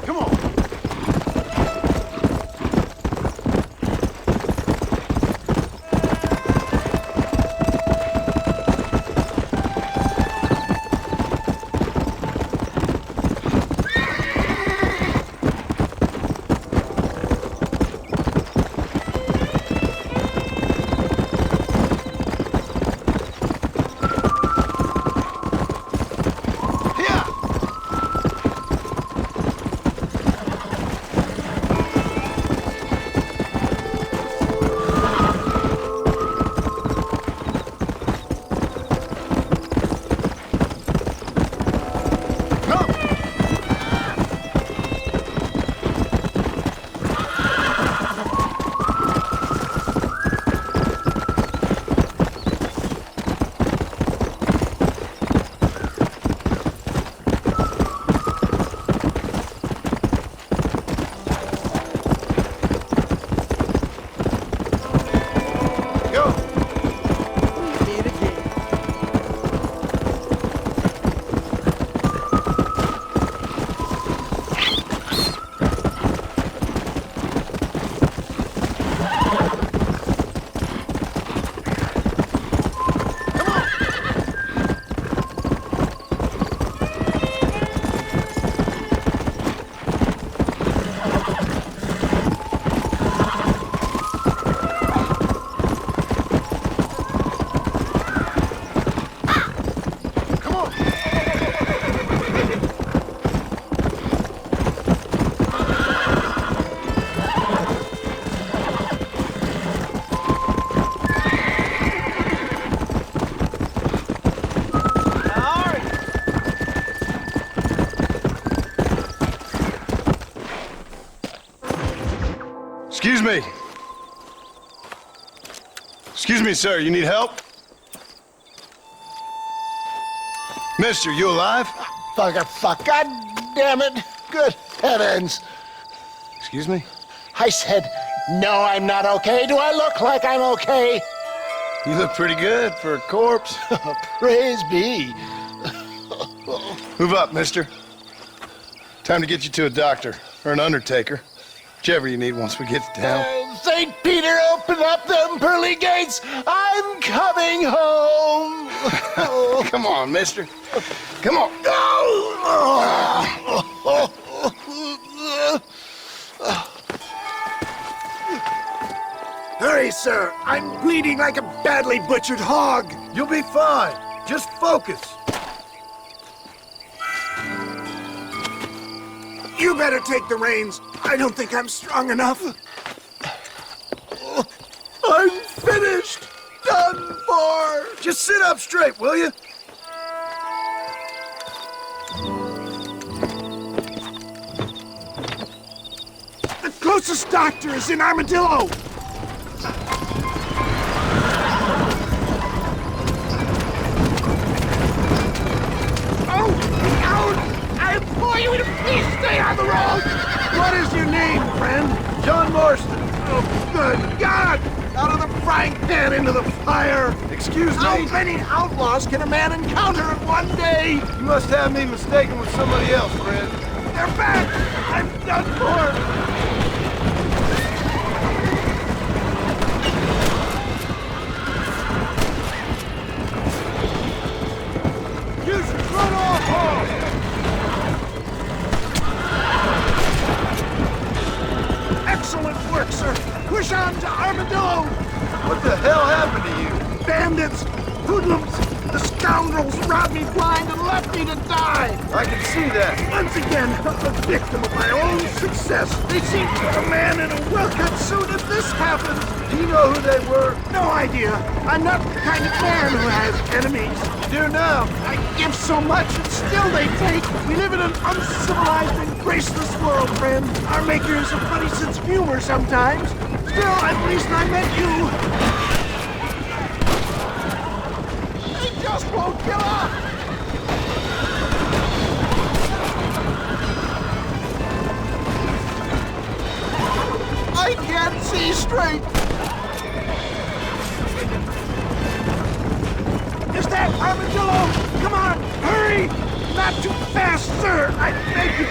Come on. Excuse me. Excuse me, sir. You need help? Mister, you alive?
Fuck. God damn it. Good heavens.
Excuse me?
I said, no, I'm not okay. Do I look like I'm okay?
You look pretty good for a corpse.
Praise be.
Move up, mister. Time to get you to a doctor or an undertaker. Whichever you need once we get to town.
St. Peter, open up them pearly gates. I'm coming home.
Come on, mister. Come on.
Hurry, sir. I'm bleeding like a badly butchered hog.
You'll be fine. Just focus.
You better take the reins. I don't think I'm strong enough. I'm finished. Done for.
Just sit up straight, will you?
The closest doctor is in Armadillo. I implore you to please stay on the road! What is your name, friend?
John Marston.
Oh, good God! Out of the frying pan into the fire!
Excuse me?
How many outlaws can a man encounter in one day?
You must have me mistaken with somebody else, friend.
They're back! I'm done for! Excellent work, sir. Push on to Armadillo.
What the hell happened to you?
Bandits, hoodlums, the scoundrels robbed me blind and left me to die.
I can see that.
Once again, a victim of my own success. They seem to put a man in a well-cut suit if this happens.
Do you know who they were?
No idea. I'm not the kind of man who has enemies.
You do now.
I give so much and still they take. We live in an uncivilized and graceless world, friend. Our maker has a funny sense of humor sometimes. Still, at least I met you. They just won't give up. I can't see straight. Is that Armadillo? Come on, hurry! Not too fast, sir! I beg you!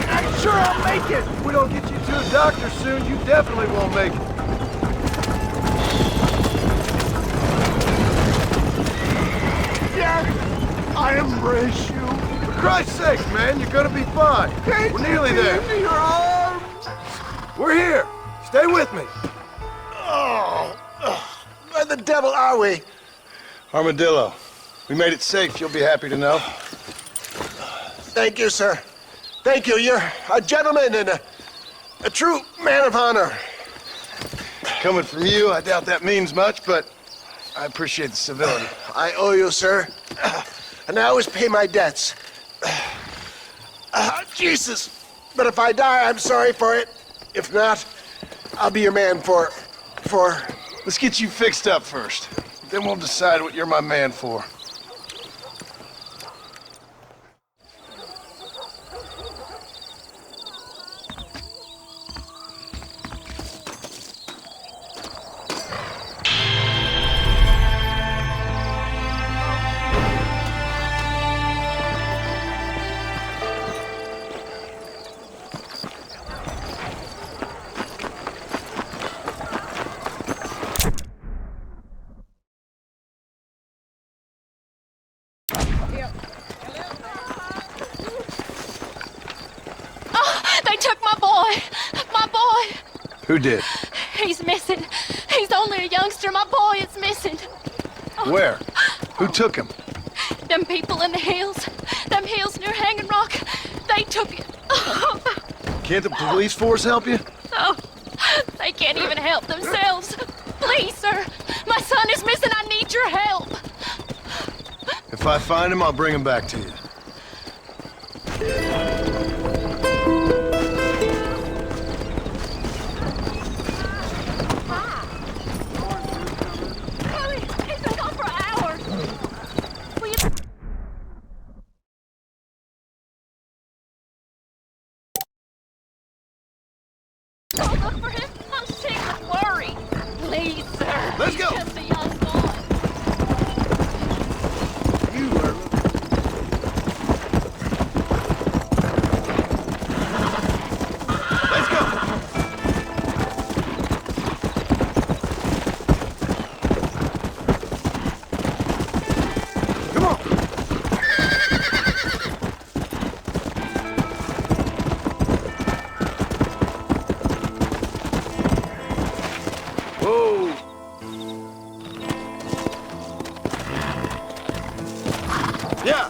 I'm sure I'll make it!
If we don't get you to a doctor soon, you definitely won't make it.
Yes, I embrace you.
For Christ's sake, man, you're gonna be fine.
Can't
We're nearly there.
Give me your arms.
We're here. Stay with me.
Oh, where the devil are we?
Armadillo, we made it safe, you'll be happy to know.
Thank you, sir. Thank you. You're a gentleman and a true man of honor.
Coming from you, I doubt that means much, but I appreciate the civility.
I owe you, sir. And I always pay my debts. Jesus. But if I die, I'm sorry for it. If not, I'll be your man for...
Let's get you fixed up first. Then we'll decide what you're my man for.
They took my boy! My boy!
Who did?
He's missing. He's only a youngster. My boy is missing.
Where? Who took him?
Them people in the hills. Them hills near Hanging Rock. They took it.
Can't the police force help you?
Oh, they can't even help themselves. Please, sir. My son is missing. I need your help.
If I find him, I'll bring him back to you.
He's been gone for hours. Will you... I'll look for him. I'm sick with worry. Please, sir.
Let's go.
He's just a young boy.
Yeah.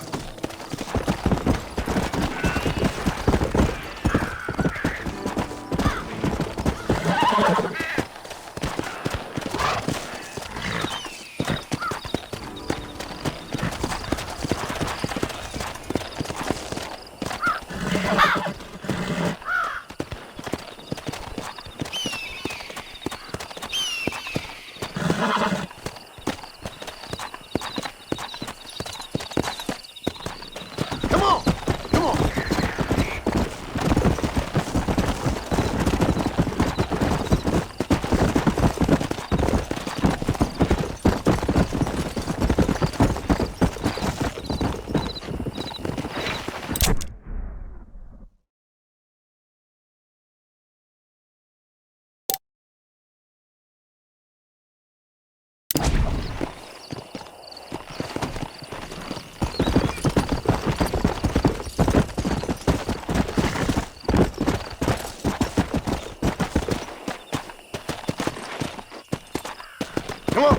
Come on.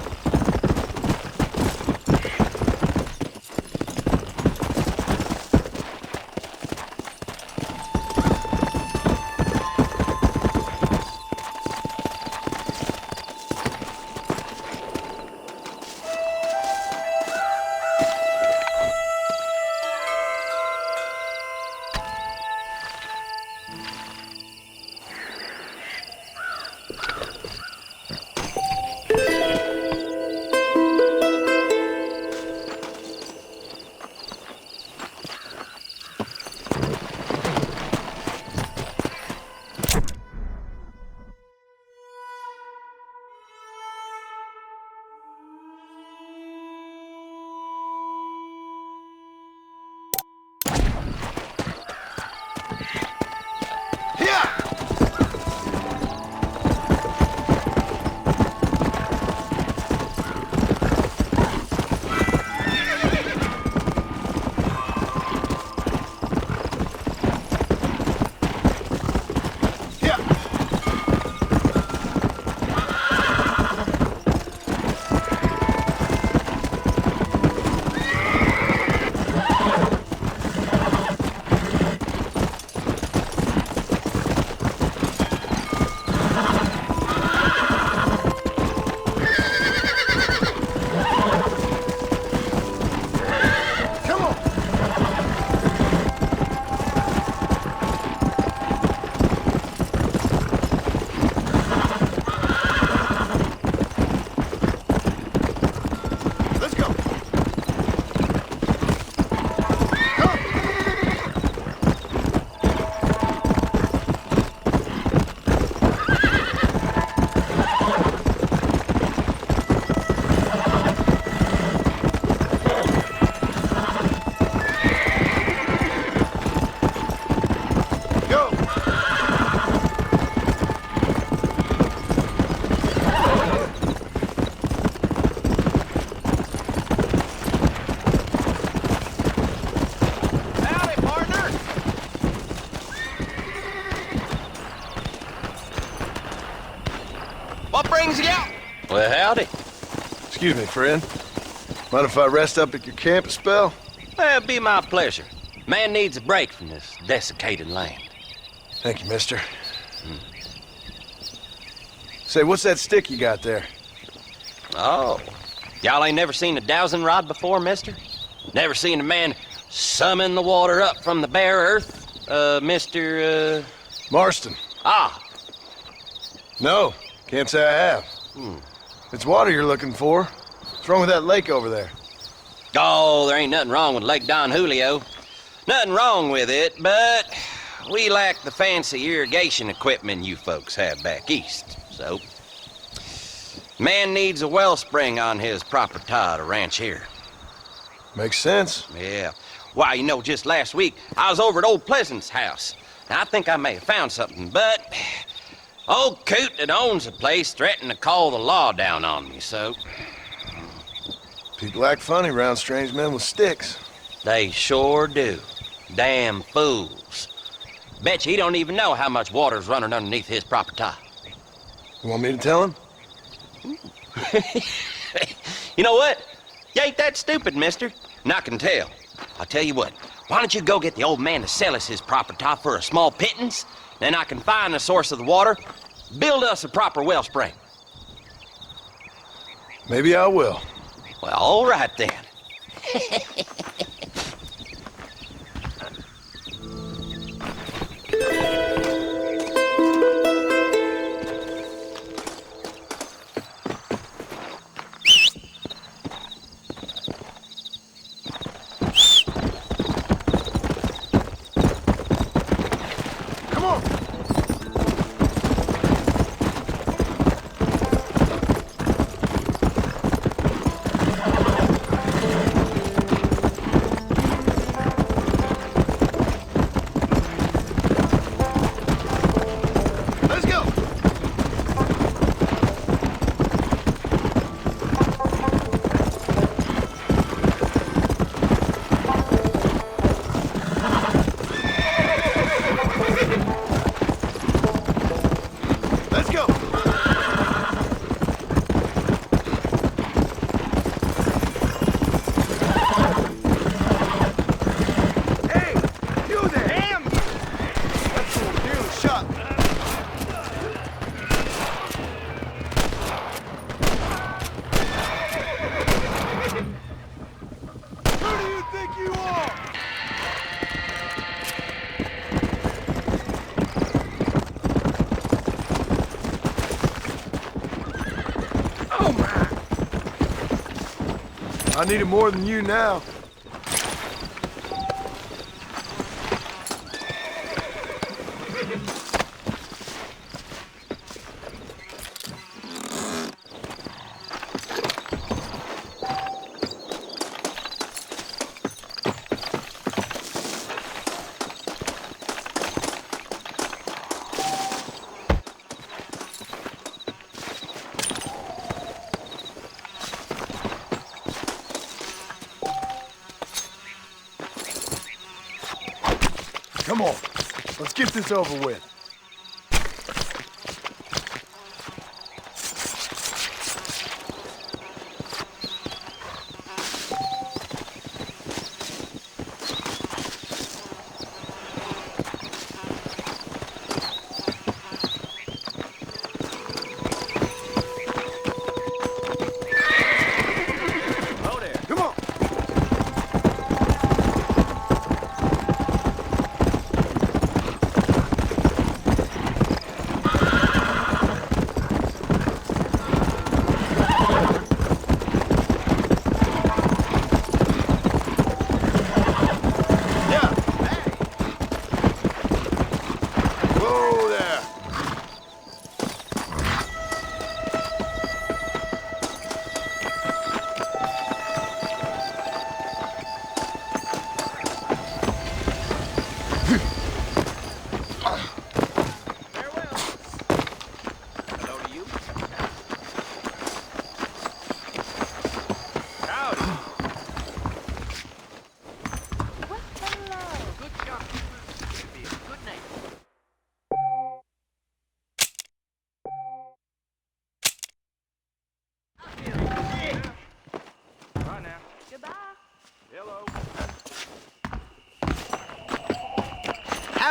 things, y'all?
Well, howdy.
Excuse me, friend. Mind if I rest up at your camp a spell?
Well, it'd be my pleasure. Man needs a break from this desiccated land.
Thank you, mister. Say, what's that stick you got there?
Oh. Y'all ain't never seen a dowsing rod before, mister? Never seen a man summon the water up from the bare earth? Mr.
Marston.
Ah.
No, can't say I have. It's water you're looking for. What's wrong with that lake over there?
Oh, there ain't nothing wrong with Lake Don Julio. Nothing wrong with it, but we lack the fancy irrigation equipment you folks have back east, so... Man needs a wellspring on his property to ranch here.
Makes sense.
Yeah. Why, you know, just last week, I was over at Old Pleasant's house. Now, I think I may have found something, but... Old Coot that owns the place threatened to call the law down on me, so...
People act funny around strange men with sticks.
They sure do. Damn fools. Bet you he don't even know how much water's running underneath his property.
You want me to tell him?
You know what? You ain't that stupid, mister. And I can tell. I'll tell you what. Why don't you go get the old man to sell us his property for a small pittance? Then I can find the source of the water, build us a proper wellspring.
Maybe I will.
Well, all right then.
I need it more than you now. Come on, let's get this over with.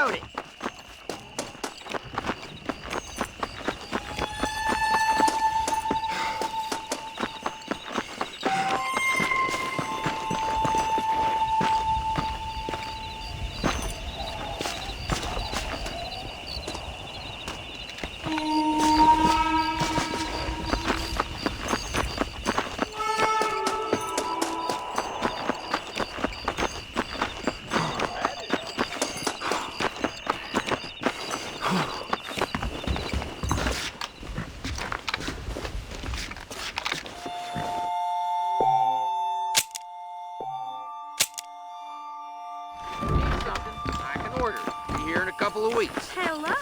about it?
I can order. Be here in a couple of weeks.
Hello.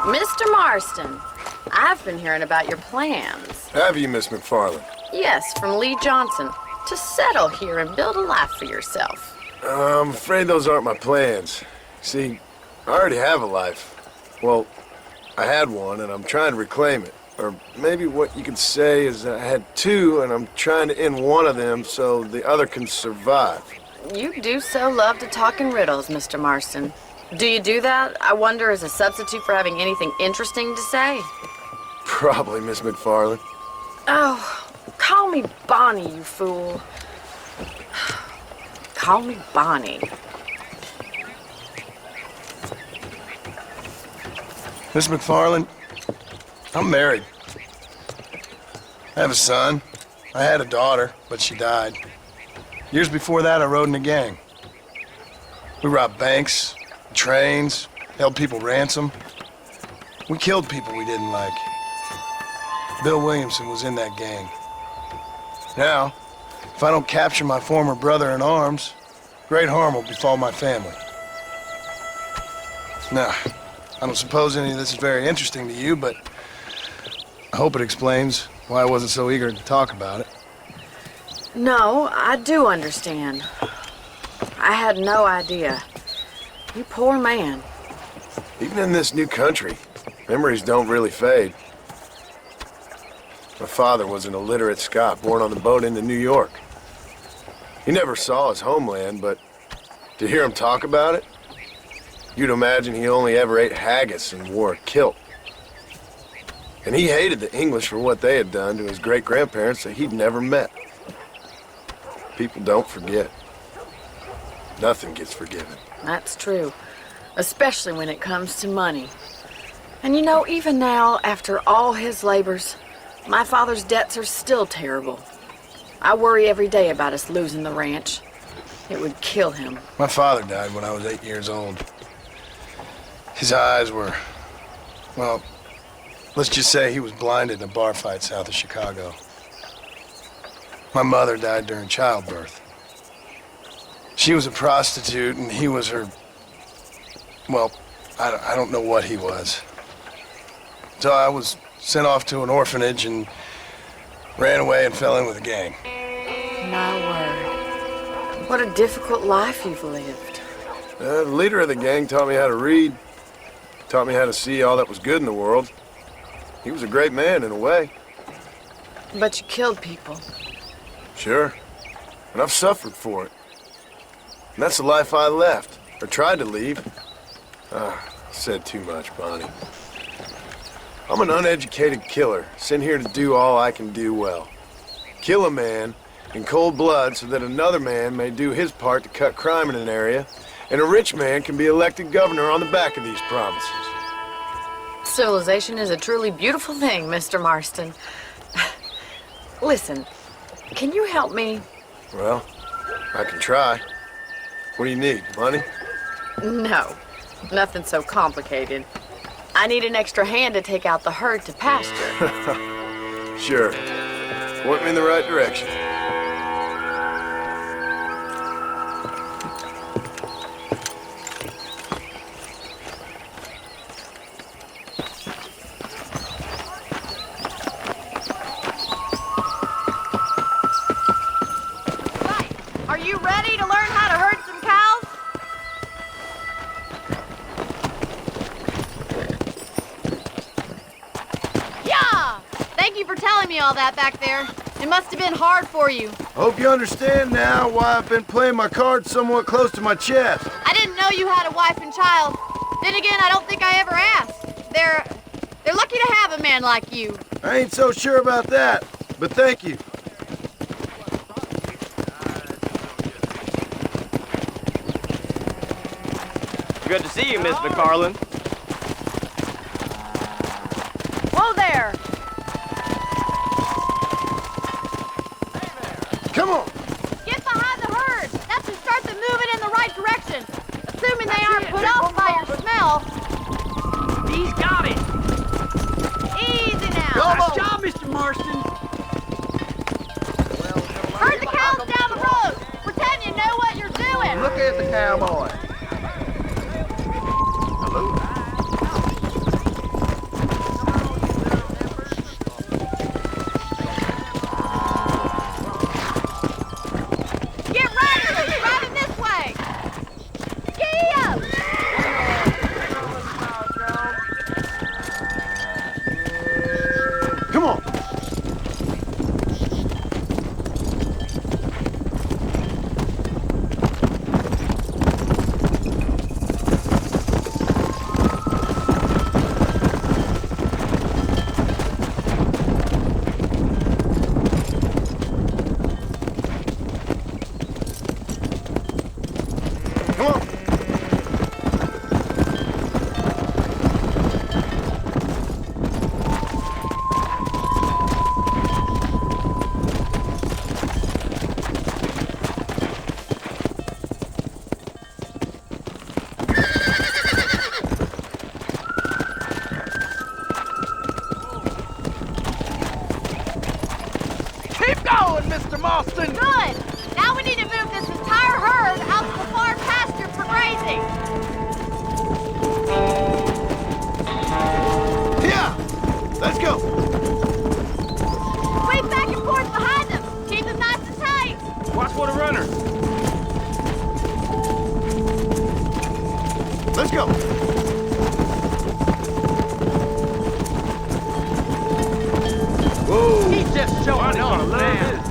Mr. Marston, I've been hearing about your plans.
Have you, Miss McFarland?
Yes, from Lee Johnson. To settle here and build a life for yourself.
I'm afraid those aren't my plans. See, I already have a life. Well, I had one, and I'm trying to reclaim it. Or maybe what you could say is that I had two, and I'm trying to end one of them so the other can survive.
You do so love to talk in riddles, Mr. Marston. Do you do that, I wonder, as a substitute for having anything interesting to say?
Probably, Miss McFarland.
Oh, call me Bonnie, you fool. Call me Bonnie.
Miss McFarland, I'm married. I have a son. I had a daughter, but she died. Years before that, I rode in a gang. We robbed banks, trains, held people ransom. We killed people we didn't like. Bill Williamson was in that gang. Now, if I don't capture my former brother in arms, great harm will befall my family. Now, I don't suppose any of this is very interesting to you, but I hope it explains why I wasn't so eager to talk about it.
No, I do understand. I had no idea. You poor man.
Even in this new country, memories don't really fade. My father was an illiterate Scot born on the boat into New York. He never saw his homeland, but to hear him talk about it, you'd imagine he only ever ate haggis and wore a kilt. And he hated the English for what they had done to his great-grandparents that he'd never met. People don't forget. Nothing gets forgiven.
That's true. Especially when it comes to money. And you know, even now, after all his labors, my father's debts are still terrible. I worry every day about us losing the ranch. It would kill him.
My father died when I was 8 years old. His eyes were, well, let's just say he was blinded in a bar fight south of Chicago. My mother died during childbirth. She was a prostitute and he was her, well, I don't know what he was. So I was sent off to an orphanage and ran away and fell in with a gang.
My word. What a difficult life you've lived.
The leader of the gang taught me how to read, taught me how to see all that was good in the world. He was a great man in a way.
But you killed people.
Sure. And I've suffered for it. And that's the life I left, or tried to leave. I said too much, Bonnie. I'm an uneducated killer, sent here to do all I can do well. Kill a man in cold blood so that another man may do his part to cut crime in an area, and a rich man can be elected governor on the back of these promises.
Civilization is a truly beautiful thing, Mr. Marston. Listen, can you help me?
Well, I can try. What do you need, money?
No, nothing so complicated. I need an extra hand to take out the herd to pasture.
Sure. Point me in the right direction.
Are you ready to learn how to herd some cows?
for telling me all that back there. It must have been hard for you.
Hope you understand now why I've been playing my cards somewhat close to my chest.
I didn't know you had a wife and child. Then again, I don't think I ever asked. They're lucky to have a man like you.
I ain't so sure about that, but thank you.
Good to see you, Miss McFarland.
Whoa there!
Come on!
Get behind the herd! That should start them moving in the right direction. Assuming they aren't put off by your smell.
He's got it!
Easy now!
Nice job, Mr. Marston!
Herd the cows down the road! Pretend you know what you're doing!
Look at the cowboy.
Get riding! Riding this way! Giddy up!
Come on!
Keep going, Mr. Marston!
Good! Now we need to move this entire herd out to the far pasture for grazing.
Yeah! Let's go!
Sweep back and forth behind them. Keep them nice and tight.
Watch for the runner.
Let's go! Whoa!
He's just showing off, man.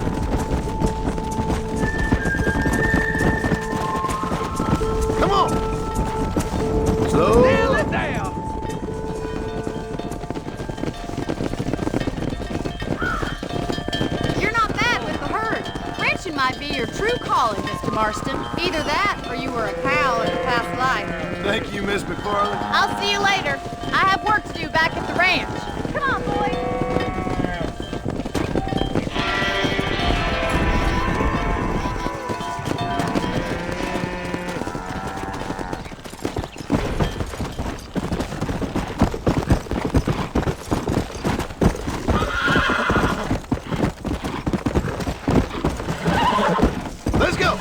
Come on! Slow!
Nail it down!
You're not bad with the herd. Ranching might be your true calling, Mr. Marston. Either that, or you were a cow in a past life.
Thank you, Miss McFarland.
I'll see you later. I have work to do back at the ranch. Come on, boys.
Let's go!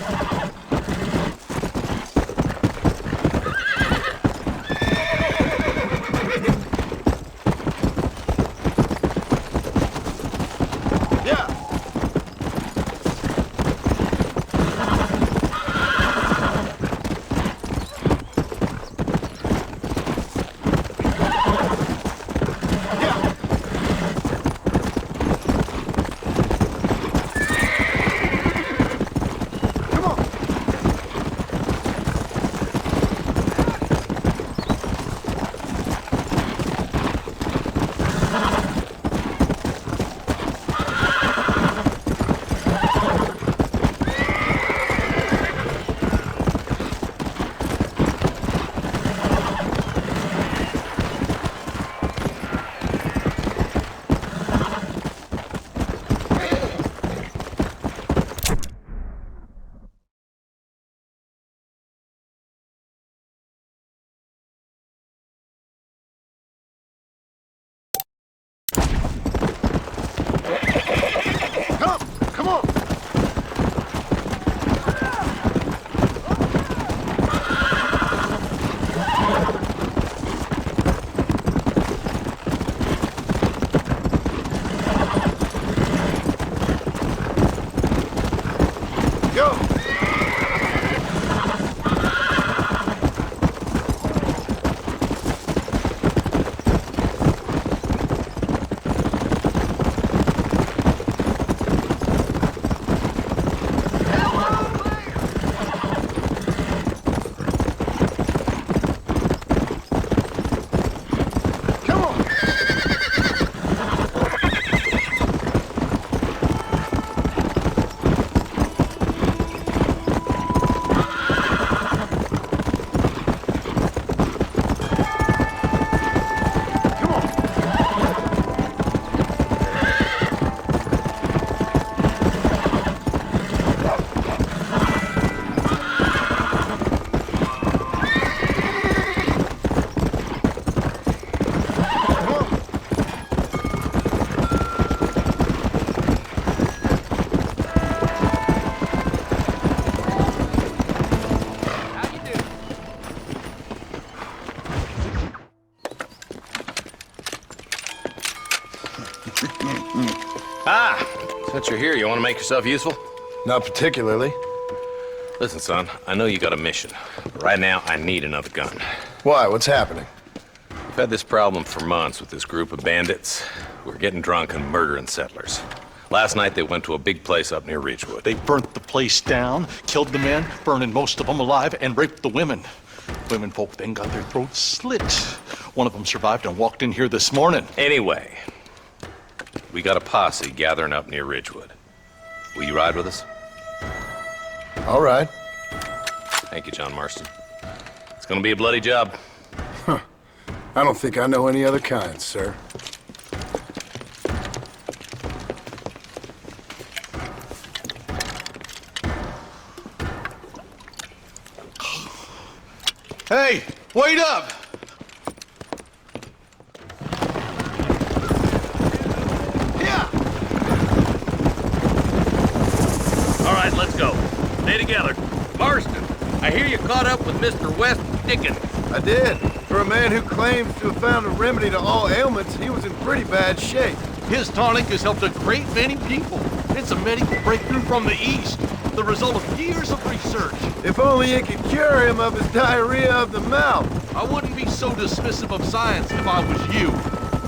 Since you're here, you want to make yourself useful?
Not particularly.
Listen, son, I know you got a mission. But right now, I need another gun.
Why? What's happening?
We've had this problem for months with this group of bandits. We're getting drunk and murdering settlers. Last night, they went to a big place up near Ridgewood.
They burnt the place down, killed the men, burning most of them alive, and raped the women. Women folk then got their throats slit. One of them survived and walked in here this morning.
Anyway, we got a posse gathering up near Ridgewood. Will you ride with us?
All right.
Thank you, John Marston. It's gonna be a bloody job.
Huh. I don't think I know any other kind, sir.
Hey, wait up!
All right, let's go. Stay together. Marston, I hear you caught up with Mr. West Dickens.
I did. For a man who claims to have found a remedy to all ailments, he was in pretty bad shape.
His tonic has helped a great many people. It's a medical breakthrough from the East, the result of years of research.
If only it could cure him of his diarrhea of the mouth.
I wouldn't be so dismissive of science if I was you.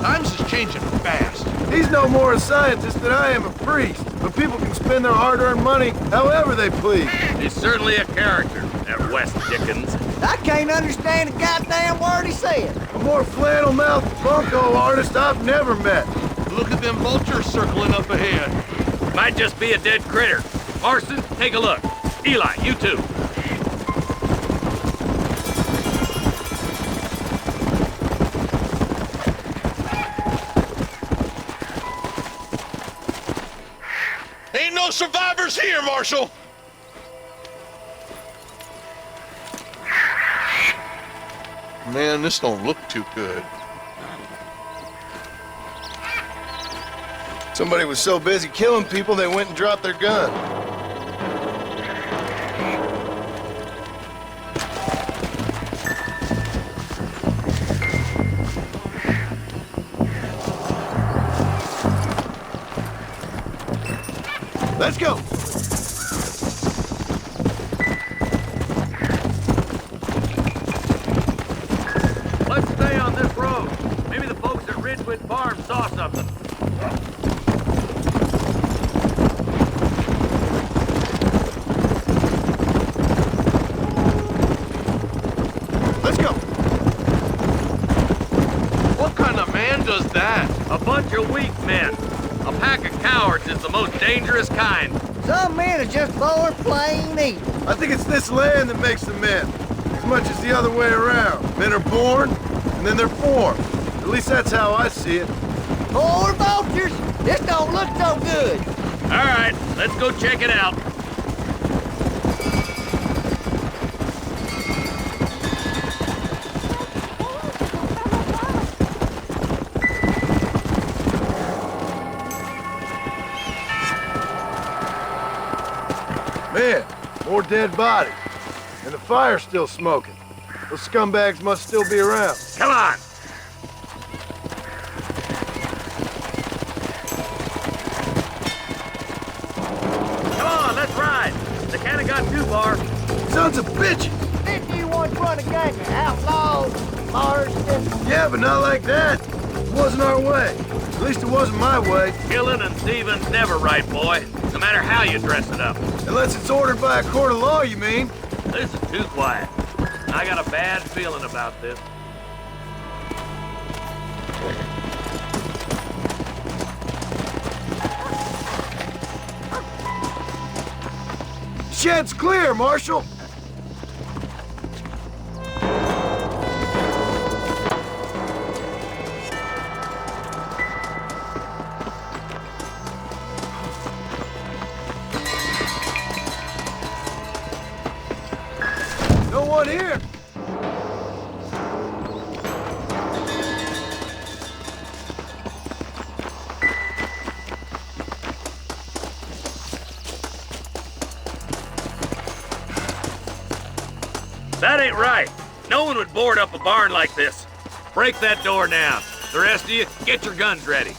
Times is changing fast.
He's no more a scientist than I am a priest, but people can spend their hard-earned money however they please.
He's certainly a character, that West Dickens.
I can't understand a goddamn word he said.
A more flannel-mouthed bunco artist I've never met.
Look at them vultures circling up ahead.
Might just be a dead critter. Marston, take a look. Eli, you too.
Ain't no survivors here, Marshal! Man, this don't look too good.
Somebody was so busy killing people, they went and dropped their gun. Let's go!
Let's stay on this road. Maybe the folks at Ridgewood Farm saw something.
Let's go!
What kind of man does that?
A bunch of weak men. A pack of cowards is the most dangerous kind.
Some men are just born plain evil.
I think it's this land that makes them men, as much as the other way around. Men are born, and then they're formed. At least that's how I see it.
Poor vultures! This don't look so good.
All right, let's go check it out.
Man, more dead bodies. And the fire's still smoking. Those scumbags must still be around.
Come on! Come on, let's ride! They can't have got too far.
Sons of bitches!
Didn't you once run a gang of outlaws, Marston?
Yeah, but not like that. It wasn't our way. At least it wasn't my way.
Killing and thieving's never right, boy. No matter how you dress it up.
Unless it's ordered by a court of law, you mean?
This is too quiet. I got a bad feeling about this.
Shed's clear, Marshal. No one here.
That ain't right. No one would board up a barn like this. Break that door down. The rest of you, get your guns ready.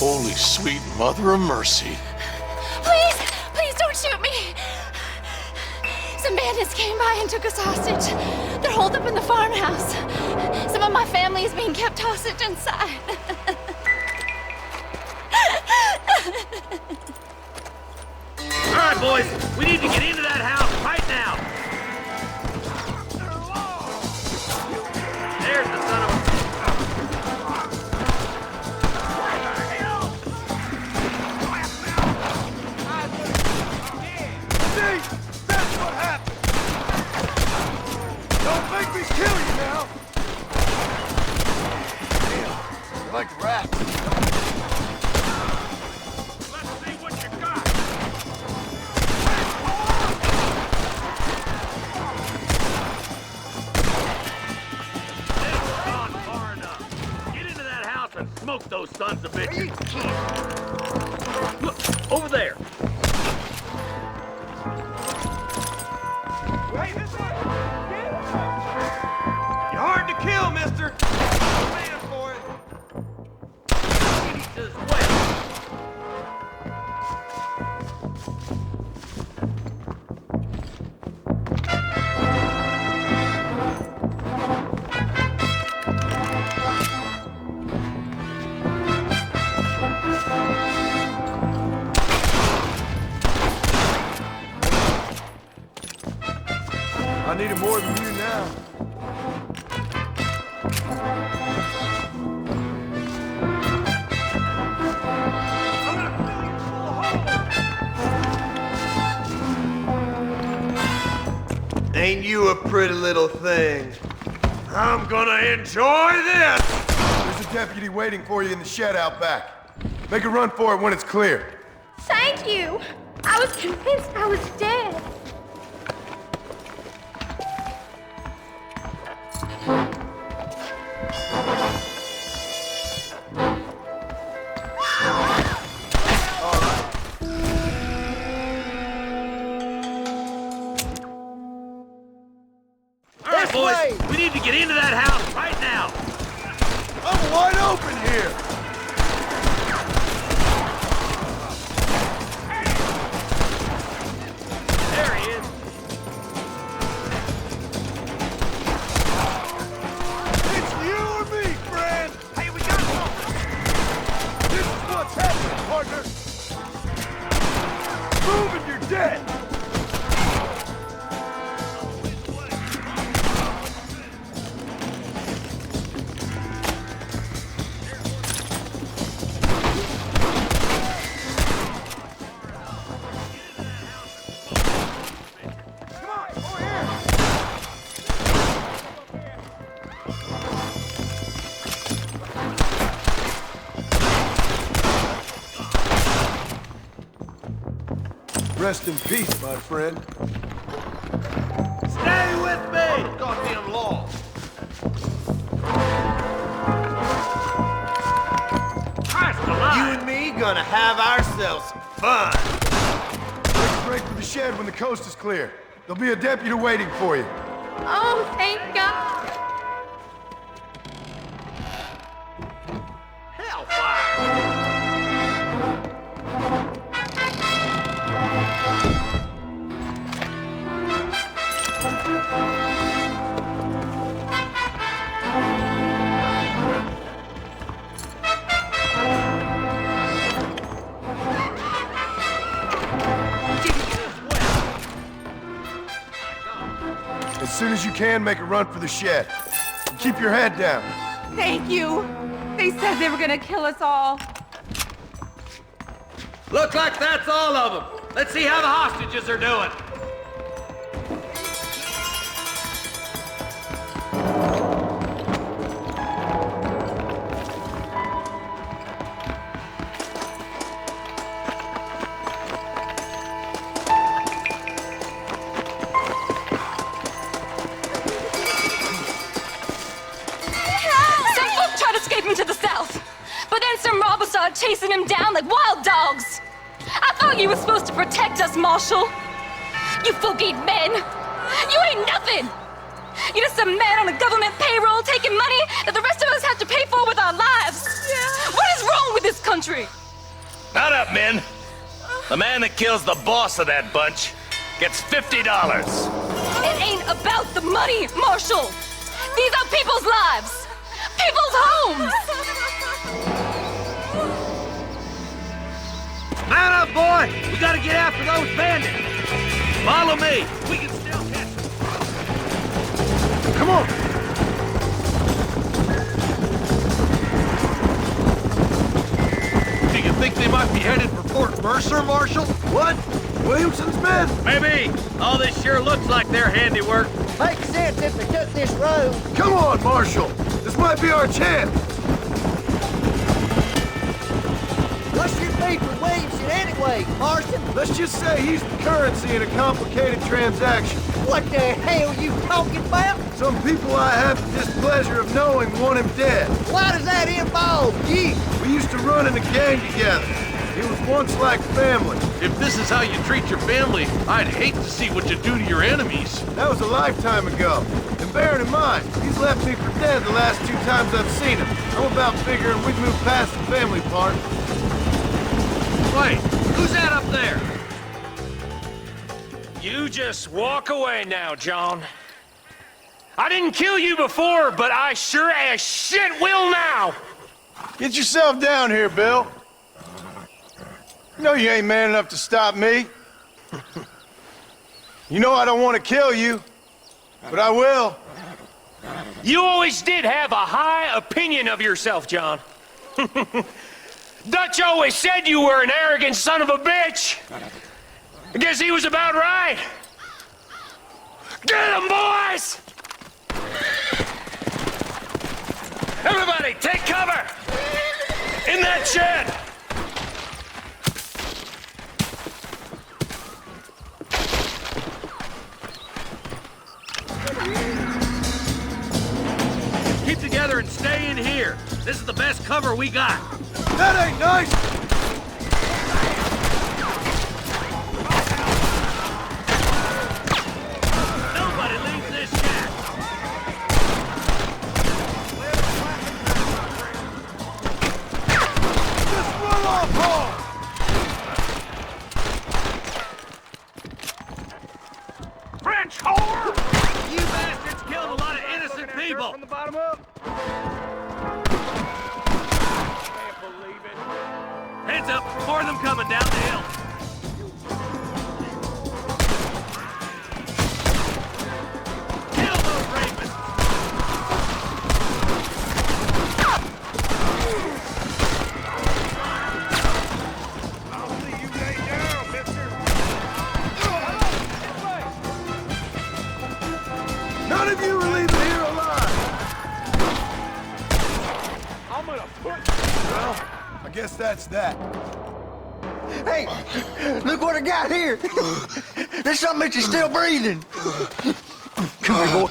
Holy sweet mother of mercy.
Please, please don't shoot me. Some bandits came by and took us hostage. They're holed up in the farmhouse. Some of my family is being kept hostage inside.
All right, boys, we need to get into that house right now. There's the son of a...
See? That's what happened! Don't make me kill you now! Damn, you like the rap?
Let's see what you got. They've gone far enough. Get into that house and smoke those sons of bitches. Look, over there.
Hey, this way! You're hard to kill, mister! Man for it!
East as well.
I need it more than you now. Ain't you a pretty little thing? I'm gonna enjoy this! There's a deputy waiting for you in the shed out back. Make a run for it when it's clear.
Thank you! I was convinced I was dead.
All right, boys, we need to get into that house right now.
I'm wide open here!
There he is.
It's you or me, friend! Hey, we got something! This is what's happening, partner! Move and you're dead! Rest in peace, my friend.
Stay with me! Goddamn law. Christ alive!
You and me gonna have ourselves some fun. Take a break for the shed when the coast is clear. There'll be a deputy waiting for you.
Oh, thank God.
Hellfire!
As soon as you can, make a run for the shed. And keep your head down.
Thank you. They said they were gonna kill us all.
Looks like that's all of them. Let's see how the hostages are doing.
Some folk tried escaping to the south, but then some robbers started chasing him down like wild dogs. I thought you were supposed to protect us, Marshal. You folk ain't men. You ain't nothing. You're just some man on a government payroll taking money that the rest of us have to pay for with our lives. Yeah. What is wrong with this country.
Not up, men. The man that kills the boss of that bunch gets $50.
It ain't about the money, Marshal. These are people's lives, people's homes.
Man up, boy! We gotta get after those bandits! Follow me! We can still catch them! Come on! Do you think they might be headed for Fort Mercer, Marshal? What? Williamson's men?
Maybe. All this sure looks like their handiwork.
Makes sense if they took this road.
Come on, Marshal! This might be our chance!
What's your beef with Williamson anyway, Marston?
Let's just say he's the currency in a complicated transaction.
What the hell you talking about?
Some people I have the displeasure of knowing want him dead.
Why does that involve you?
We used to run in a gang together. It was once like family.
If this is how you treat your family, I'd hate to see what you do to your enemies.
That was a lifetime ago. And bearing in mind, he's left me for dead the last 2 times I've seen him. I'm about figuring we've moved past the family part.
Wait, who's that up there?
You just walk away now, John. I didn't kill you before, but I sure as shit will now!
Get yourself down here, Bill. You know you ain't man enough to stop me. You know I don't want to kill you, but I will.
You always did have a high opinion of yourself, John. Dutch always said you were an arrogant son of a bitch. I guess he was about right. Get him, boys! Everybody, take cover! In that shed!
Keep together and stay in here. This is the best cover we got.
That ain't nice!
Nobody leaves this shack.
Just run off home!
French whore! You bastards killed a lot of innocent people.
From the bottom up.
Heads up, more of them coming down the hill. Kill those rapists!
I'll see you lay down, mister.
None of you are leaving here alive!
I'm gonna put...
Well, I guess that's that.
Hey, look what I got here. There's something that you're still breathing. Come here, boy.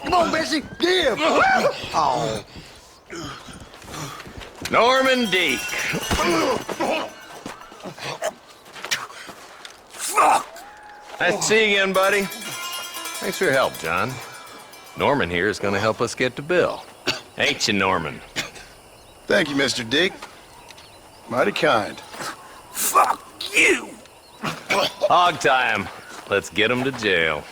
Come on, Bessie. Give. Oh.
Norman Deek. Nice to see you again, buddy. Thanks for your help, John. Norman here is going to help us get to Bill. Ain't you, Norman?
Thank you, Mr. Dick. Mighty kind.
Fuck you! Hog time. Let's get him to jail.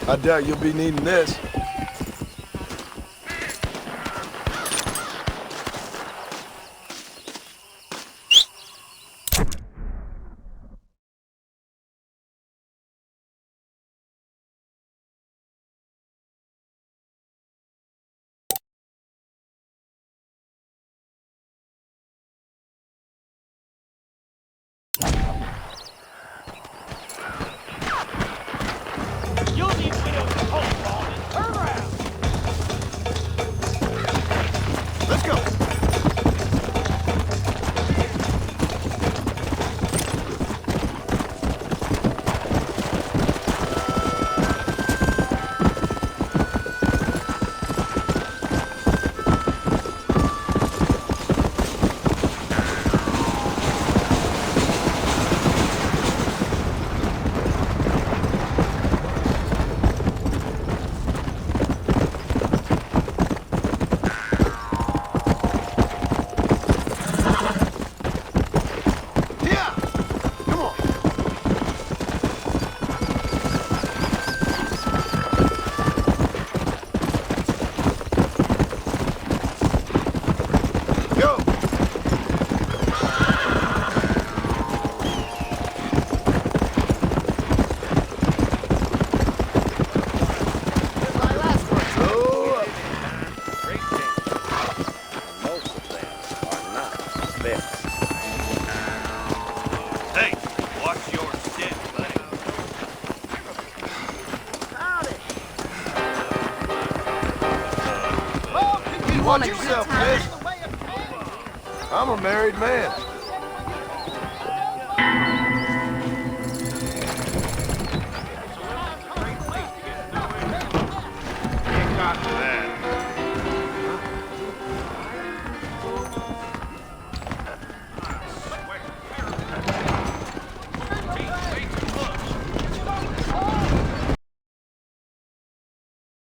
I doubt you'll be needing this.
want
Watch
a good
yourself,
time.
miss. I'm a married man.
Ain't got to that.